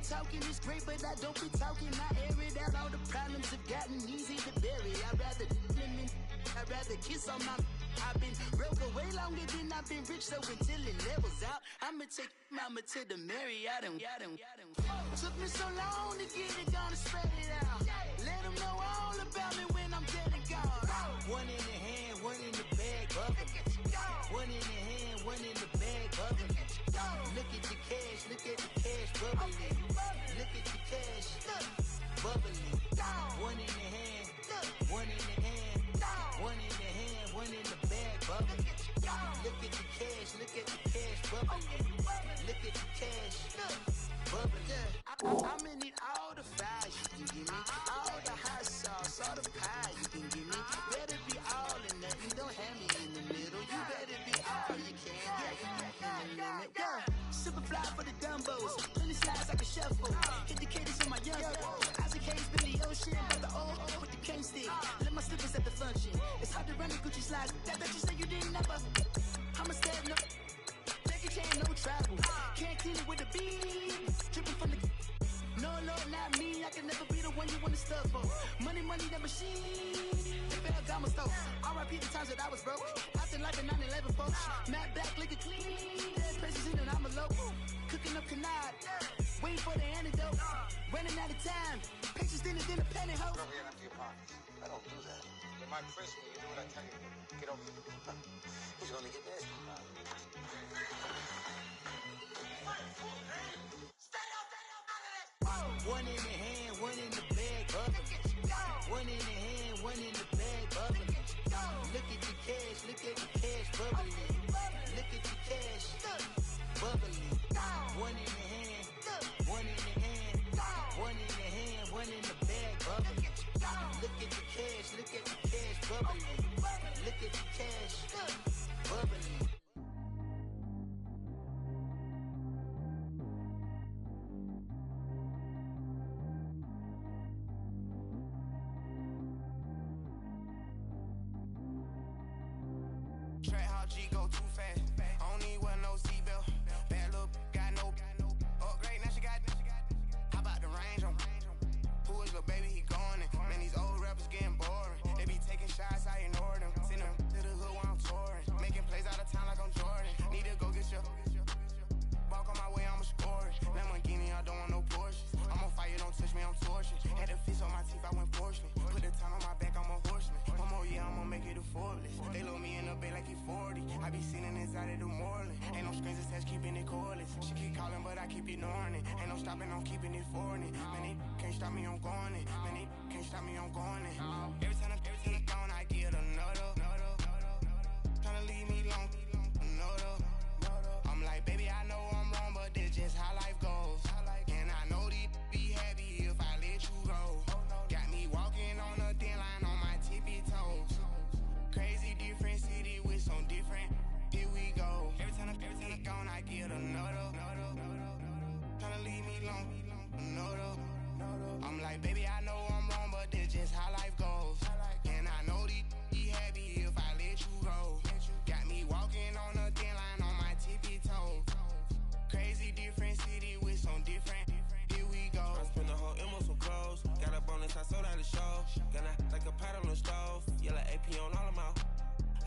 talking is great, but I don't be talking. I air it out, all the problems have gotten easy to bury. I'd rather kiss on my... I've been broke way longer than I've been rich, so until it levels out, I'ma take mama to the Marriott and took me so long to get it, gonna spread it out. Let them know all about me when I'm dead and gone. One in the hand, one in the bag, bubbling. One in the hand, one in the bag, bubbling. Look at the cash, bubbling. Look at the cash, bubbling. One in the hand, one in the hand, one in the hand, one in the bag, bubbling. Look at the cash, bubbling. Look at the cash, bubbling. I'm in need all the fries you can give me, all the hot sauce, all the pie you can give me. Better be all in nothing, don't have me in the middle. You better be all you can, in the limit. Super fly for the dumbos, plenty slides like a shuffle. Hit the cadence on my young ChaosAK spin the ocean, got the old with the cane stick. Let my slippers at the function. It's hard to run the Gucci slides. That you say you didn't never. I'ma step no. Jackie Chan, no travel. Can't clean it with a beat. Dripping from the. No, not me. I can never be the one you want to stuff for. Money, the machine. Ferragamo stove. R.I.P. the times that I was broke. Acting like a 9/11 folks. Matte back, liquor clean. Dead places in and I'm a local. Cooking up canard. Waiting for the antidote. Running out of time. Pictures thinner than a penny hoe. Rub your empty your pockets. I don't do that. You might press me. You do what I tell you. Get over here. Who's gonna get nasty? One in the hand, one in the bag, bubbling. One in the hand, one in the bag, bubbling. Look at the cash, bubbling. Look at the cash, bubbling. One in the hand, one in the hand, one in the hand, one in the bag, bubbling. Look at the cash, bubbling. Look at the cash, bubbling. Track how G go too fast. I don't need wear no seatbelt. Bad little got no upgrade. Now she got. How about the range on? Who is little baby? He going in. Man, these old rappers getting boring. They be taking shots, I ignore them. Send them to the hood while I'm touring. Making plays out of town like I'm Jordan. Need to go get your. Walk on my way, I'ma score it. Lamborghini, I don't want no Porsches. I'm on fire, don't touch me, I'm torching. Had the fist on my teeth, I went porcelain. Put the time on my back, I'm a horseman. One more year, I'ma make it a Forbes. They load me in the bay like he 40. I be sitting inside of the Moreland. Ain't no strings attached, keeping it cordless. She keep calling, but I keep ignoring it. Ain't no stopping, I'm keeping it foreign it. Man, they can't stop me, I'm going it. Man, they can't stop me, I'm going it. Every time I gone, I get another. Tryna leave me long, another. I'm like, baby, I know I'm wrong, but this just how life goes. And I know these be happy if I let you go. Got me walking on a thin line on my tippy toes. Crazy different city with some different. Here we go. Every time I gone, I get another. Tryna leave me long, another. I'm like, baby, I know I'm wrong, but this just how life goes. And I know these be happy if I let you go. Got me walking on a thin line on my tippy toes. Crazy different city with some different. Here we go. I spent the whole M on some clothes. Got up on this, I sold out the show. Gonna like a pot on the stove. Yellow AP on all of my.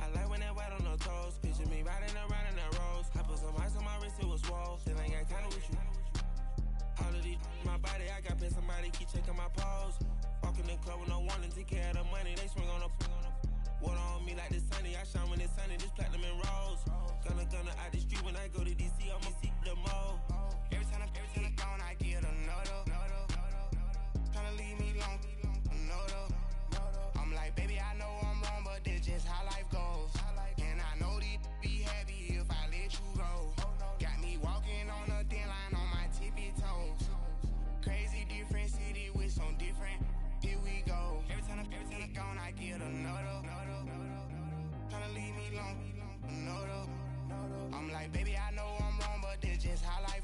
I like when that white on the toes. Picture me riding around in that rose. I put some ice on my wrist, it was swole. Still ain't got time with you. All of these, my body, I got paid somebody keep checking my pose. Walk in the club with no warning, take care of the money. They swing on the. Water on me like the sunny, I shine when it's sunny, this platinum and rose. Gonna out the street when I go to DC, I'ma see the mall. Every time I gone, I get another. Tryna leave me long, another. I'm like, baby, I know I'm wrong, but this just how life goes. And I know these be happy if I let you go. Got me walking on a thin line on my tippy toes. Crazy different city with some different. Here we go. Every time I gone, I get another. Tryna leave me long, another. I'm like, baby, I know I'm wrong, but this just how life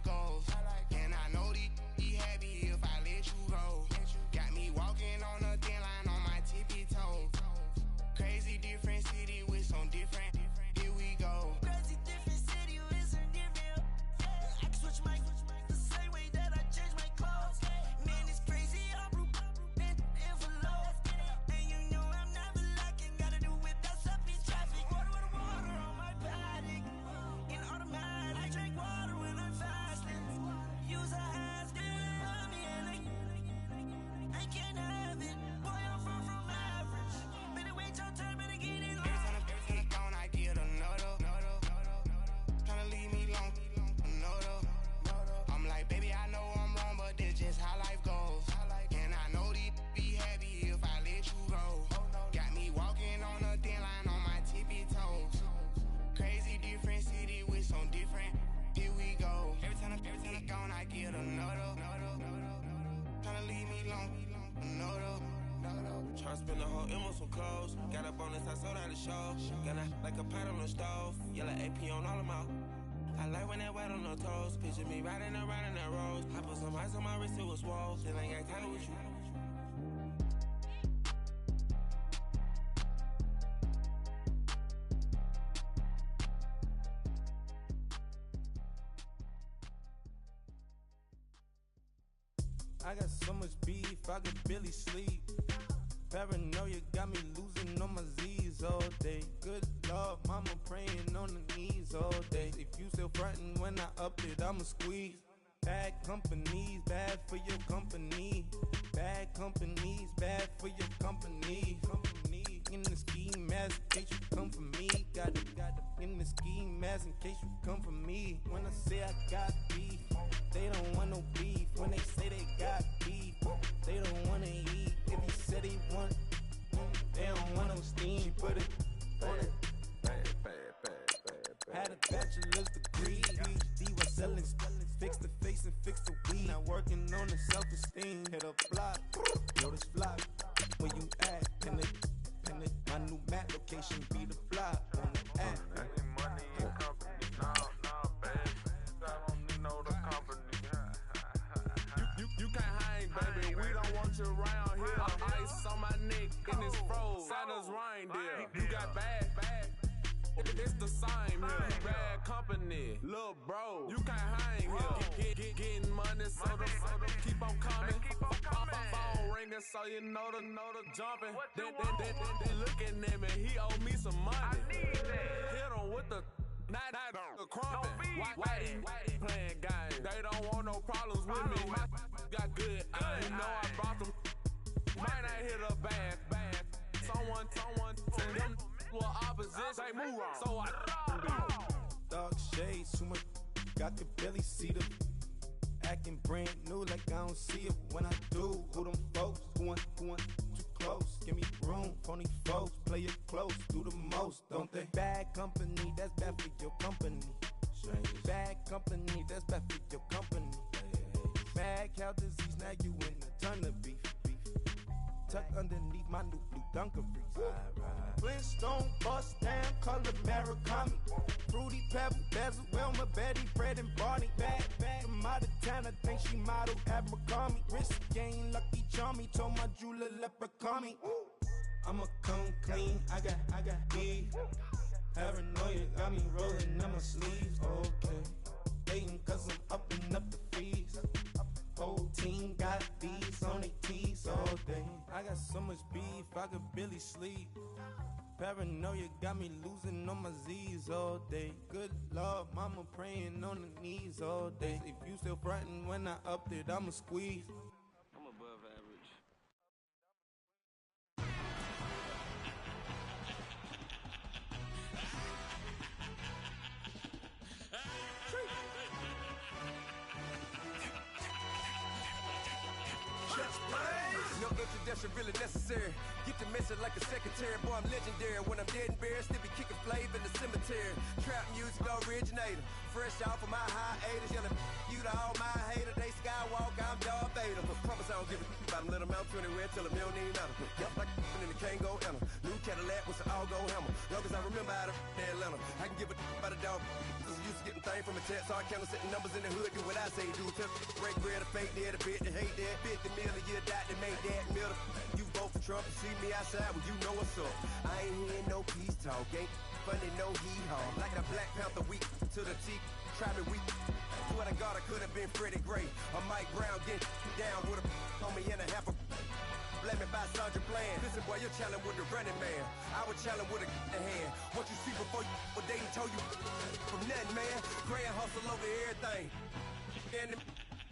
M on some clothes. Got a bonus, I sold out the show. Gonna like a pot on the stove. Yellow AP on all of my. I like when that wet on the toes. Picture me riding around in that rose. I put some ice on my wrist, it was swole. Still ain't got time with you. I got so much beef, I could barely sleep. Paranoia got me losing on my Z's all day. Good Lord, mama praying on the knees all day. If you still frontin' when I up it, I'ma squeeze. Bad companies, bad for your company. Bad companies, bad for your company. In the ski mask, in case you come for me. Got it in the ski mask, in case you come for me. When I say I got beef, they don't want no beef. When they say they got beef, they don't wanna eat. If you said they want, they don't want no steam. She put it on it. Had a bachelor's degree, PhD was selling, fix the face and fix the weed. Now working on the self-esteem. Hit a block, yo this fly. Where you at? Pin it. My new map location be the fly on the app. Any money in company, nah, baby. I don't need no the company. You can't hang, baby. We don't want you around here. Ice on my neck in this froze. Santa's reindeer. You got bad. It's the same here. Bad company, little bro. You can't hang here. Getting money, so the keep on coming. Phone ringing, so you know the jumping. They looking at me. He owe me some money. Hit him with the. Not the crumpin'. Why you playing games? They don't want no problems with me. My got good. I know I brought them. Might not hit a bad. Someone tell them were opposition. They move on. So I Dark shades, too much. I could barely see them. Acting brand new like I don't see it when I do. Who them folks? Going too close. Give me room, phony folks. Play it close, do the most, don't they? Bad company, that's bad for your company. Bad company, that's bad for your company. Mad cow disease, now you in a ton of beef. Tucked underneath my new blue Dunkaroos. Flintstone, bust down, color Murakami. Fruity Pebble, Basil, Wilma, Betty, Fred, and Barney. Bad from out of town, I think she modeled Abercrombie. Wrist game, Lucky Charmy, told my jeweler leprechaun me. I'ma come clean, I got beef. Paranoia got me rolling on my sleeves, okay. Dating cause I'm upping up the fees. Whole team got these on their tees all day. I got so much beef, I could barely sleep. Paranoia got me losing on my Z's all day. Good Lord, mama praying on the knees all day. If you still frontin' when I up it, I'ma squeeze. I'm above average. No introduction really necessary. Get the message like a secretary. Boy, I'm legendary. When I'm dead and buried, still be kicking flavor in the cemetery. Trap music originator. Fresh off of my hiatus. Yelling you to all my haters. They skywalk, I'm Darth Vader. Promise I don't give a about them. Let them out anywhere till a million need matter. Yup, like in the Kango Anna. New Cadillac with an all-go hammer. Long as I remember how to Atlanta. I can give a about a dog. Cause used to getting things from a text. So I count setting numbers in the hood. Do what I say do. Tell break bread, a fake dead, a bit, to hate that. 50 million, you die to make that middle. You vote for Trump and see me outside, well, you know what's up. I ain't hearing no peace talk, ain't funny, no hee-haw. Like a Black Panther weak to the teeth, try me weak. Swear to God, I could have been Freddie Gray. Or Mike Brown get down with a on me and a half a blame me by Sandra Bland. Listen, boy, you're challenging with the running man. I was challenging with a hand. What you see before you what they told you from nothing, man. Grand hustle over everything. And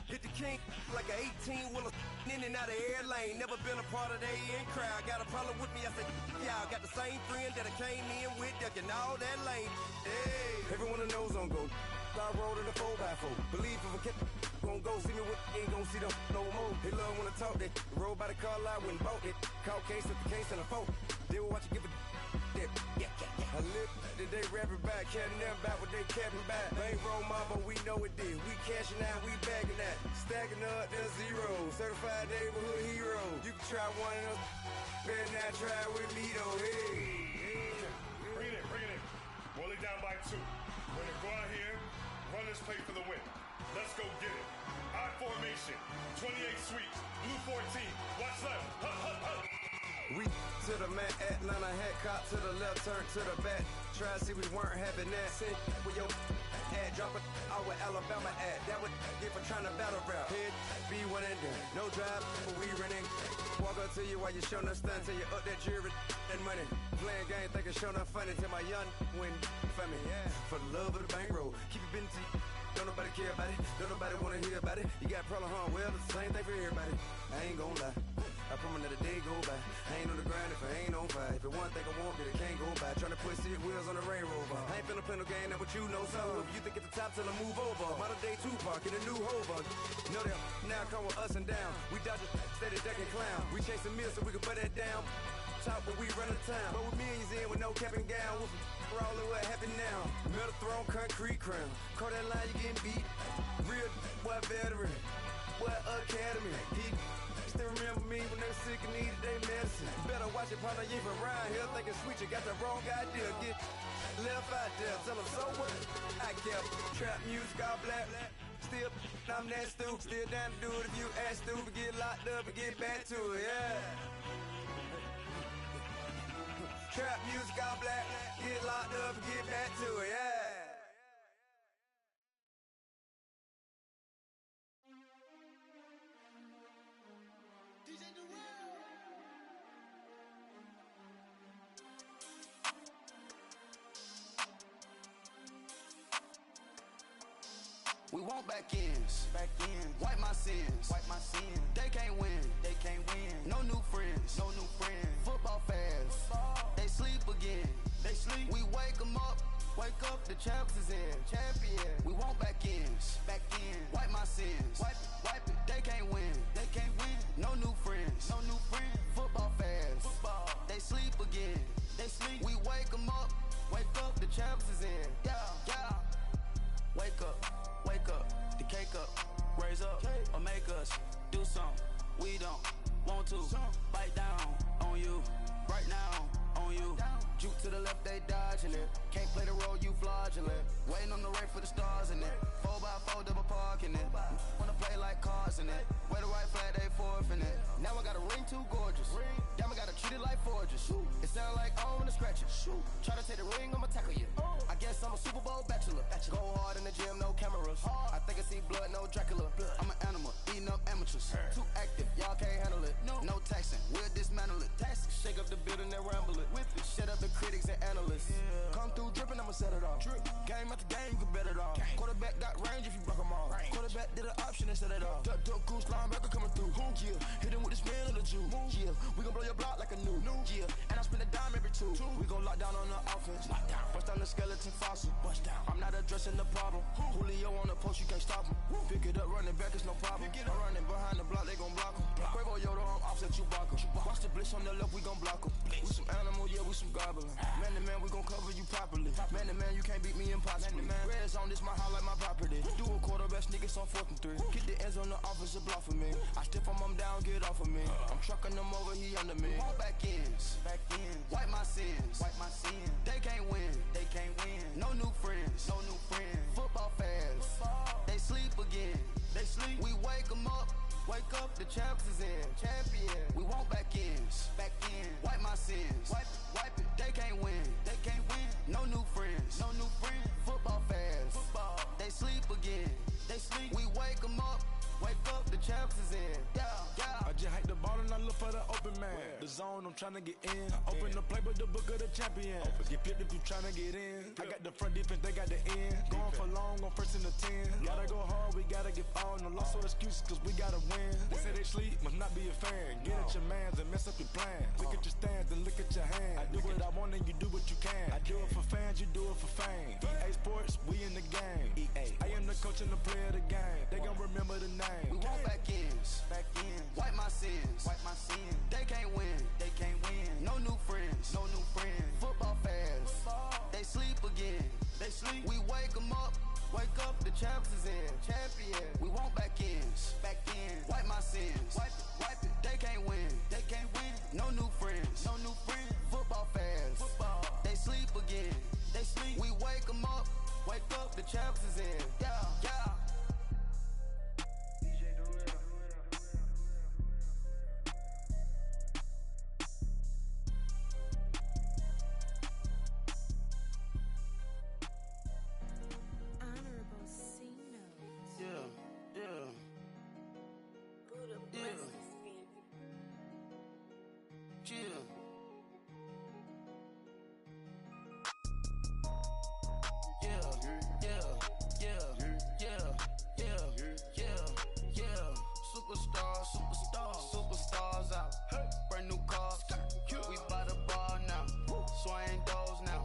hit the king like an 18-wheeler in and out of air lane. Never been a part of the in crowd. Got a problem with me, I said, y'all got the same friend that I came in with, ducking all that lane. Hey, everyone that knows on go. I rolled in a 4x4. Believe if a kid gon' go see me with ain't gon' see them no more. They love when I talk that. Roll by the car lot when bought it. Call case with the case and a phone. They will watch you give it. Yeah, it. I live that they rapping back, caring them back what they capping back. Bankroll mama, we know it did. We cashing out, we bagging that. Stacking up, there's zero. Certified neighborhood hero. You can try one of them, better not try with me though. Hey. Bring it in. Roll it down by 2. We're gonna go out here, run this play for the win. Let's go get it. I formation, 28 sweeps, blue 14. Watch left. We to the man, Atlanta hat cop to the left, turn to the back. Try to see we weren't having that. Sit with your ad, drop it out with Alabama ad. That would get for trying to battle rap. Head, be one and done. No drive, but we running. Walk up to you while you showing us stun till you up that jewelry and money. Playing game, thinking showing up funny till my young win for me. Yeah, for the love of the bankroll. Keep it busy. Don't nobody care about it. Don't nobody wanna hear about it. You got problem, huh? Well, it's the same thing for everybody. I ain't gon' lie. I promise that a day go by. I ain't on the grind if I ain't on fire. If it one thing I want, then it can't go by. Tryna put 6 wheels on the Range Rover. I ain't finna play no game, that what you know. So if you think it's the top till I move over. Modern day Tupac in a new Hover. Know that now come with us and down. We dodge a steady ducking clown. We chasing meals so we can put that down. Top but we run the town. But with millions in with no cap and gown. We're all in what happened now. Metal throne, concrete crown. Call that line, you getting beat. Real boy veteran. Boy academy. He still remember me when they were sick and needed their medicine. Better watch it, partner, you ain't from around here thinking sweet, you got the wrong idea. Get left out there, tell them so what? I kept trap music all black. Still, I'm that stupid. Still down to do it if you act stupid. Get locked up and get back to it, yeah. Trap music all black. Get locked up and get back to it, yeah. We want back ends, wipe my sins, They can't win, No new friends, Football fast, They sleep again, We wake 'em up, the champs is in, champion. We want back ends, wipe my sins, wipe it. They can't win, No new friends, Football fast, They sleep again, We wake 'em up, the champs is in, yeah. Wake up, the cake up, raise up, or make us do something we don't want to. Bite down on you, right now on you. Juke to the left, they dodging it. Can't play the role, you fraudulent. Waiting on the race for the stars in it. 4x4 double parking it. Wanna play like cars in it. Wear the right flag, they forfeit it. Now I got a ring too gorgeous. Damn, I gotta treat it like forges. It sound like I wanna scratch it. Try to take the ring, I'ma tackle you. I guess I'm a Super Bowl bachelor. Go hard in the gym, no cameras. I think I see blood, no Dracula. I'm an animal, eating up amateurs. Too active, y'all can't handle it. No taxing, we'll dismantle it. Shake up the building and ramble it. Whip it, shut up the critics and analysts. Come through dripping, I'ma set it off. Game after game, you can bet it off. Quarterback got range if you broke them off. Quarterback did an option and set it off. Duck goose linebacker coming through. Yeah, hit him with the spin of the Jew. Yeah, we gon' blow your block like a new. Yeah, and I spend a dime every two. We gon' lock down on the offense. Bust down the skeleton fossil. I'm not addressing the problem. Julio on the post, you can't stop him. Pick it up, running back, it's no problem. I'm running behind the block, they gon' block him. Quavo Yoda, I'm offset Chewbacca. Watch the blitz on the left, we gon' block him. We some animal, yeah, we some goblin. Man to man, we gon' cover you properly. Man to man, you can't beat me impossibly. Red zone, this my house like my property. Do a quarterback sneakers on 4th and 3. Get the ends on the offensive block for me. I stiff him, I'm down, get off of me. I'm trucking them over, he under me. All back ends, wipe my sins, They can't win, No new friends, Football fast, They sleep again, We wake 'em up, the champs is in, champion. We want back ends, wipe my sins, wipe it. They can't win, No new friends, Football fast, They sleep again, We wake 'em up, the champs is in, yeah. I just hike the ball and I look for the open man. The zone, I'm tryna get in. Open the play with the book of the champion. Get flipped if you tryna get in. I got the front defense, they got the end. Going for long on 1st and the 10. Gotta go hard, we gotta get all. No loss or excuses, cause we gotta win. They say they sleep, must not be a fan. Get at your mans and mess up your plans. Look at your stands and look at your hands. I do what I want and you do what you can. I do it for fans, you do it for fame. EA Sports, we in the game. I am the coach and the player of the game. They gon' remember the name. We want back ends, wipe my sins, They can't win, No new friends, Football The champs is in, champion. We want back ends, back in. Wipe my sins, wipe it. They can't win, No new friends, Football fans, They sleep again, We wake 'em up, The champs is in, yeah. Superstars out. Brand new cars. We buy the ball now. Swing doors now.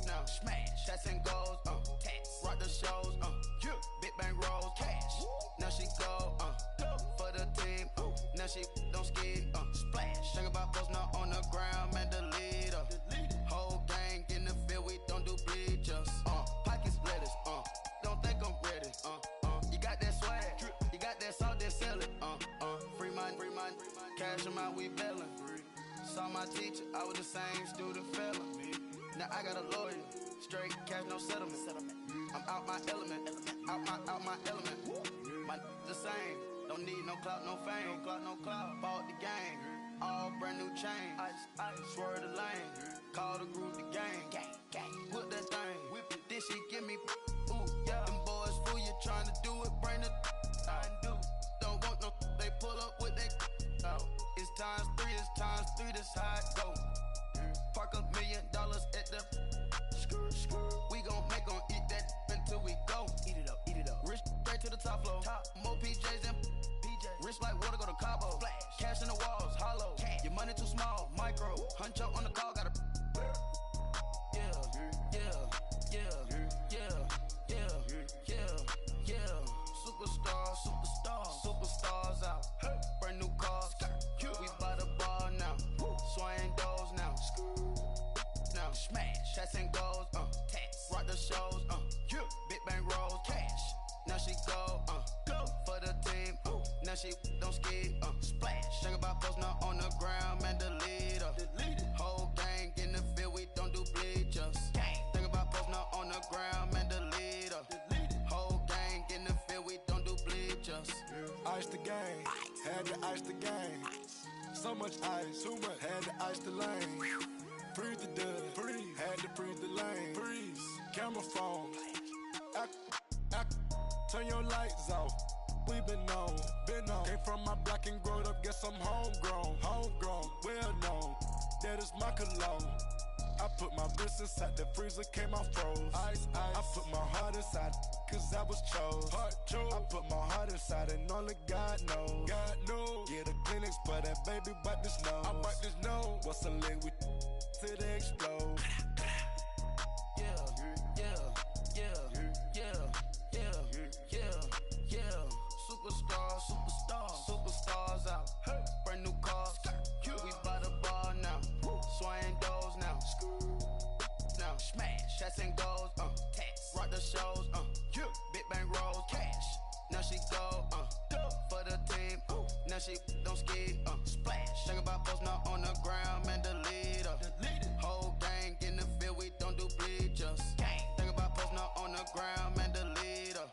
Now smash. Shots and goals. Rock the shows. Big bang rolls. Cash. Now she go. For the team. Now she don't skid. Splash. Think about posting up on the ground. Man, the leader. Whole gang in the field. We don't do bleachers. Pockets lettuce. Don't think I'm ready. You got that swag. You got that salt, then sell it. Free mind. Cash them out, we bailin'. Saw my teacher, I was the same student fella. Now I got a lawyer, straight cash, no settlement. I'm out my element, out my element. My the same, don't need no clout, no fame. Bought the game, all brand new chain. I swerve the lane, call the group the gang. Whip that thing, whip it, this shit give me. Ooh, yeah. Them boys fool you trying to do it, bring the. I do. Don't want no, they pull up with they. It's times three, this how it go. Park $1 million at the. We gon' make 'em eat that until we go. Eat it up. Rich straight to the top floor. More PJs and PJ. Rich like water, go to Cabo. Flash. Cash in the walls, hollow. Cash. Your money too small, micro. Hunch up on the call, gotta. Superstars out. Brand new cars. We buy the ball now. Swing doors now. Now smash. Shots and goals. Rock the shows. Big bang rolls. Cash. Now she go. For the team. Now she don't skid. Splash. Think about posting up on the ground. Man, the leader. Whole gang in the field. We don't do bleachers. Think about posting up on the ground. Man, the leader. Whole gang in the field. We don't do bleachers. Ice the game, had to ice the game. So much ice, too much, had to ice the lane. Freeze the dust, had to freeze the lane. Freeze, camera phone. Turn your lights off. We been on. Came from my block and growed up, guess I'm homegrown, well known. That is my cologne. I put my wrist inside the freezer, came out froze. Ice. I put my heart inside, cause I was chose. I put my heart inside and only God knows. Yeah, the clinics, but that baby bite this nose. I bite this nose. What's a leg with till they explode? Superstars out. Brand new cars. We buy the ball now. Swing doors now. Now smash. Shots and goals. Rock the shows. Big bang rolls. Cash. Now she go. For the team. Now she don't skid. Splash. Think about posting up on the ground. Man, the leader. Whole gang in the field. We don't do bleachers. Think about posting up on the ground. Man, the leader.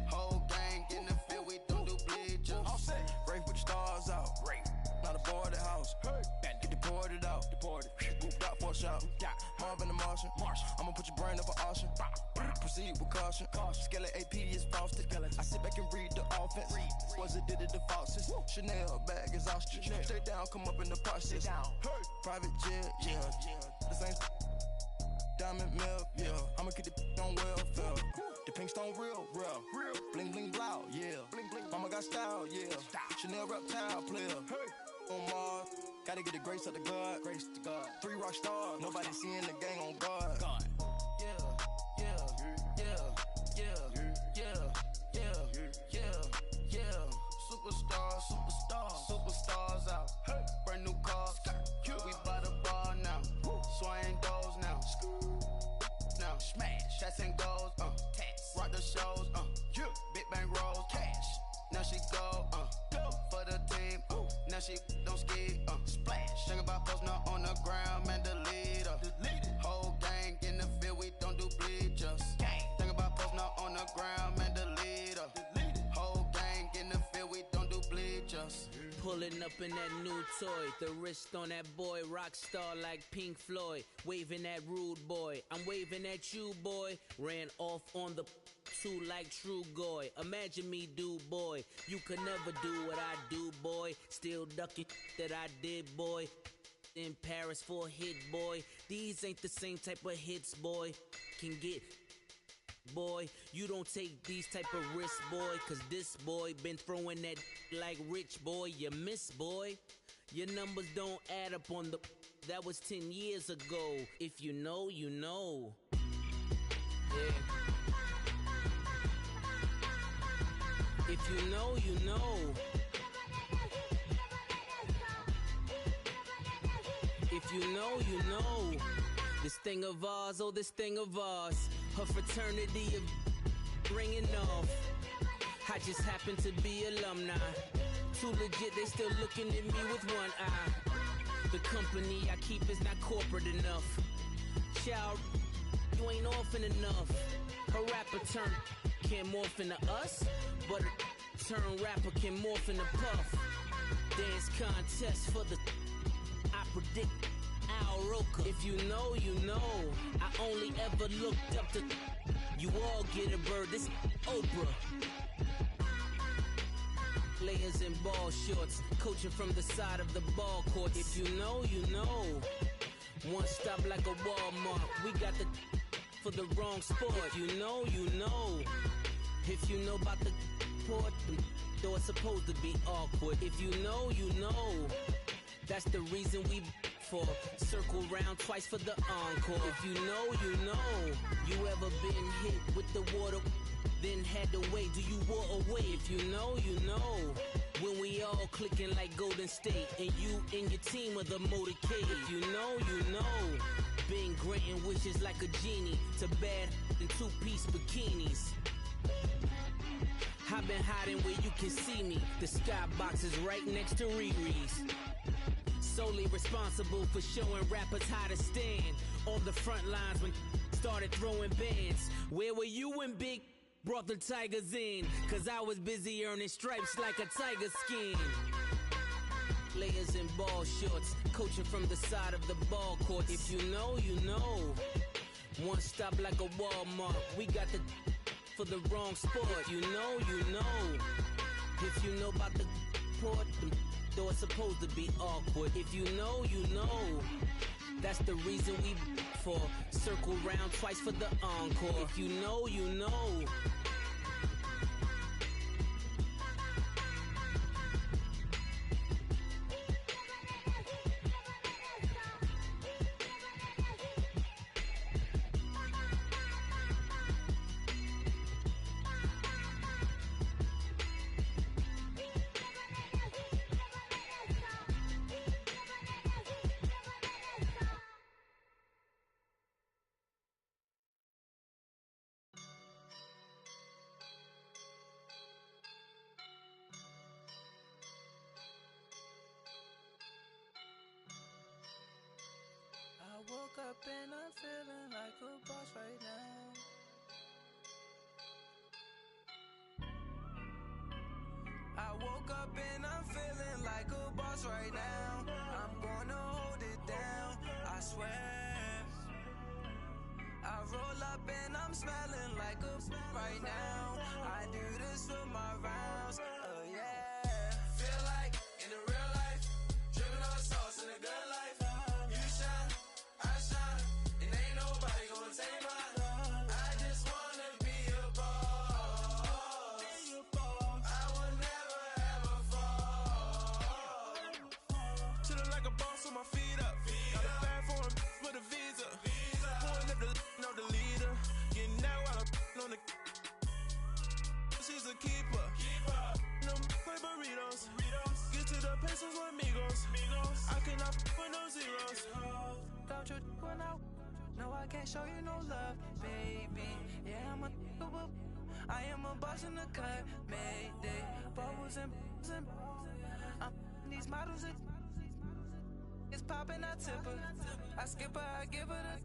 Whole gang in the field. We don't do bleachers. All set. Race with the stars out. Not a boarded house. Get deported out. Moved out for a shot. Marvin the Martian. I'ma put your brain up for auction. Proceed with caution. Skeleton AP is frosted. I sit back and read the offense. Was it did it the faucets? Chanel bag is ostrich. Stay down, come up in the process. Private jet, yeah. The same diamond milk, yeah. I'ma keep the on welfare. The pink stone real. Bling bling blow, yeah. Mama got style, yeah. Chanel reptile player. On Mars, gotta get the grace of the God. 3 rock stars, nobody seeing the gang on guard. Superstars out. Brand new cars. We buy the ball now. Swing doors now. Now smash. Shots and goals. Rock the shows, big bang rolls, cash. Now she go for the team, now she don't ski, splash. Think about posting up on the ground, man, delete her. Whole gang in the field, we don't do bleachers. Think about posting up on the ground, man, delete her. Whole gang in the field, we don't do bleachers. Pulling up in that new toy, the wrist on that boy, rock star like Pink Floyd, waving at rude boy, I'm waving at you boy, ran off on the two like True Goy, imagine me do boy, you could never do what I do boy, still ducking that I did boy, in Paris for a hit boy, these ain't the same type of hits boy, can get boy, you don't take these type of risks, boy, cause this boy been throwing that like rich boy, you miss, boy. Your numbers don't add up on the, that was 10 years ago. If you know, you know. Yeah. If you know, you know. If you know, you know. This thing of ours, oh, this thing of ours. Her fraternity of ringing off. I just happen to be alumni. Too legit, they still looking at me with one eye. The company I keep is not corporate enough. Child, you ain't orphan enough. A rapper turn can't morph into us, but a turn rapper can morph into Puff. Dance contest for the, I predict Al Roker. If you know, you know. I only ever looked up to, you all get a bird, this Oprah. Players in ball shorts, coaching from the side of the ball court. If you know, you know. One stop like a Walmart, we got the for the wrong sport. If you know, you know. If you know about the port, though it's supposed to be awkward. If you know, you know. That's the reason we for circle round twice for the encore. If you know, you know. You ever been hit with the water, then had to wait? Do you walk away? If you know, you know. When we all clicking like Golden State, and you and your team of the motorcade. If you know, you know. Been granting wishes like a genie to bad in two-piece bikinis. I've been hiding where you can see me. The skybox is right next to Riri's. Solely responsible for showing rappers how to stand on the front lines when started throwing bands. Where were you when Big brought the Tigers in? Cause I was busy earning stripes like a tiger skin. Players in ball shorts, coaching from the side of the ball court. If you know, you know. One stop like a Walmart, we got the for the wrong sport. If you know, you know. If you know about the port, though it's supposed to be awkward. If you know, you know. That's the reason we for circle round twice for the encore. If you know, you know. I woke up and I'm feeling like a boss right now. I woke up and I'm feeling like a boss right now. I'm gonna hold it down, I swear. I roll up and I'm smelling like a right now. I do this for my rounds, oh yeah. Feel like in the real life, dripping on sauce in a good life. You shine, I shine, and ain't nobody gonna take mine. I just wanna be a boss. I will never ever fall. Chillin' like a boss with my feet up. Got a bag for him with a visa. Pulling up the know the leader. Getting out while I'm on the. She's a keeper. No play burritos. Get to the pesos with amigos. I cannot with no zeros. Don't you run out? No, I can't show you no love, baby. Yeah, I'm a I am a boss in the cut, Mayday. Bubbles and I'm these models. It's popping, I tip her. I skip her, I give her the.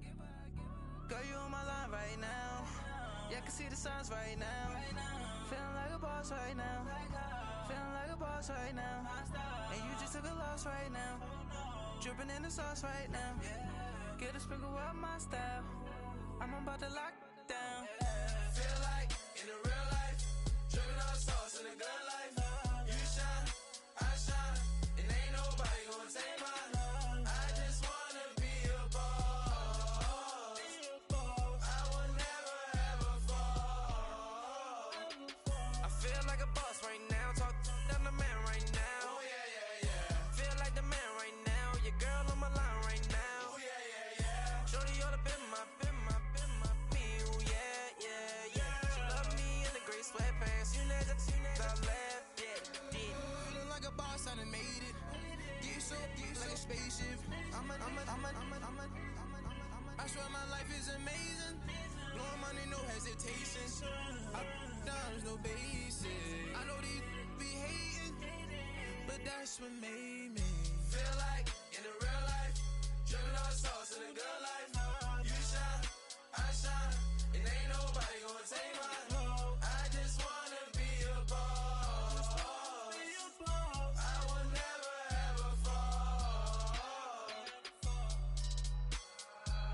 Girl, you on my line right now. Yeah, I can see the signs right now. Feeling like a boss right now. Feeling like a boss right now. And you just took a loss right now. Dripping in the sauce right now. Get a sprinkle up my style. I'm about to lock down. Feel like in the real life, dripping on sauce in the good life. You shine, I shine, and ain't nobody gonna take mine. I just wanna be a boss. I will never ever fall. I feel like a boss right now. Talk down the man right now. Oh yeah, yeah, yeah. Feel like the man right now. Your girl on my line right now. Oh yeah, yeah, yeah. Shorty ought to been my me. Ooh, yeah, yeah, yeah. She love me in the gray sweatpants. You never I left, yeah. Feeling like a boss, I done made it. Get so like a spaceship. I swear my life is amazing. Blowing money, no hesitation. Up, downs, no basic. I know these be hating, but that's what made me. Feel like in the real life, dripping on sauce in the good life. You shine, I shine, and ain't nobody gonna take mine. I just wanna be a boss. I will never ever fall.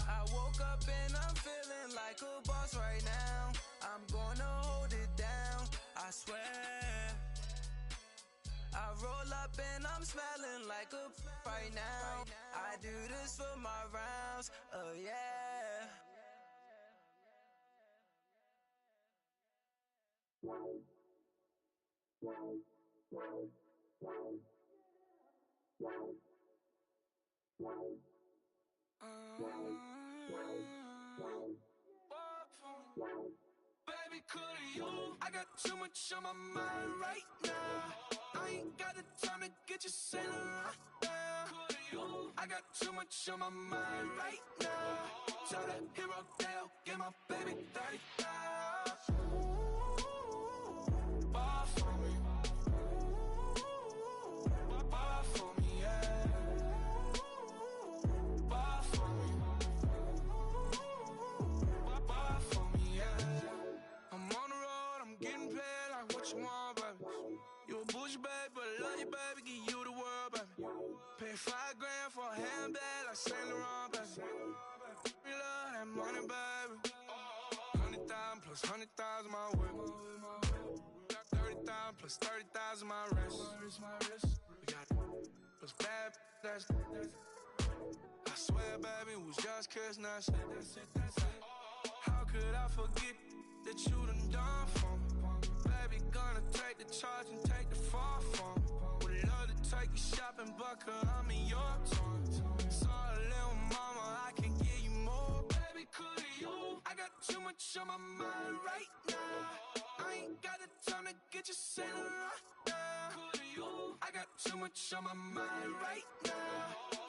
I woke up and I'm feeling like a boss right now. I'm gonna hold it down, I swear. I roll up and I'm smelling like a right now. I do this for my rounds, oh yeah. Baby, could you? I got too much on my mind right now. I ain't got the time to get you sailing right now. Could you? I got too much on my mind right now. Tell that hero Dale, get my baby 30,000. Bar for me. Bar for me, yeah. Bar for me. Bar for me, yeah. I'm on the road, I'm getting paid like what you want, baby. You a bougie, baby, but I love you, baby. Give you the world, baby. Pay $5 for a handbag like Saint Laurent, baby. We love that money, baby. 100,000 plus 100,000 my way. Got 30,000 plus 30,000 my wrist. We got plus bad, that's. I swear, baby, it was just kiss, that's it. How could I forget that you done for me? Baby, gonna take the charge and take the fall from me. Would love to take you shopping, but I'm in your town. Sorry, little mama, I can give you more. Baby, could you? I got too much on my mind right now. I ain't got the time to get you sailing right now. Could you? I got too much on my mind right now.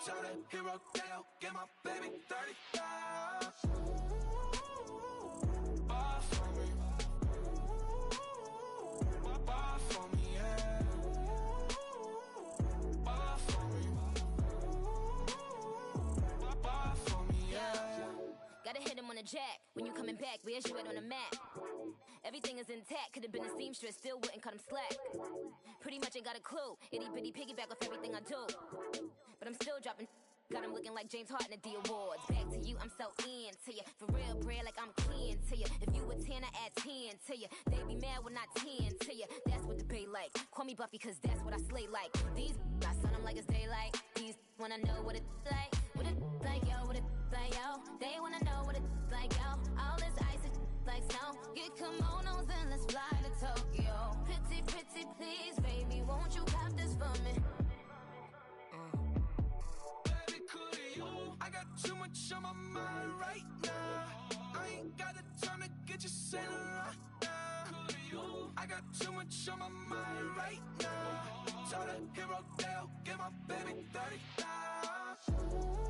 Tell that hero Dale, get my baby 30,000. Bar for me. Bar for me, yeah. Bar for me. Bar for me, yeah. Gotta hit him on the jack. When you coming back, where's you at on the map? Everything is intact. Could've been a seamstress, still wouldn't cut him slack. Pretty much ain't got a clue. Itty bitty piggyback off everything I do. But I'm still dropping. Got him looking like James Harden at the awards. Back to you, I'm so into you. For real, bread, like I'm keen to you. If you a 10, I add 10 to you. They be mad when I 10 to you. That's what the bay like. Call me Buffy, cause that's what I slay like. These I sun them like it's daylight. These wanna know what it's like. What it like, yo, what it like, yo. They wanna know what it's like, yo. All this ice is like snow. Get kimonos and let's fly to Tokyo. Pretty, pretty, please, baby, won't you cop this for me? I got too much on my mind right now. I ain't got the time to get you sailing right now. I got too much on my mind right now. Tell that hero Dale, get my baby 30,000.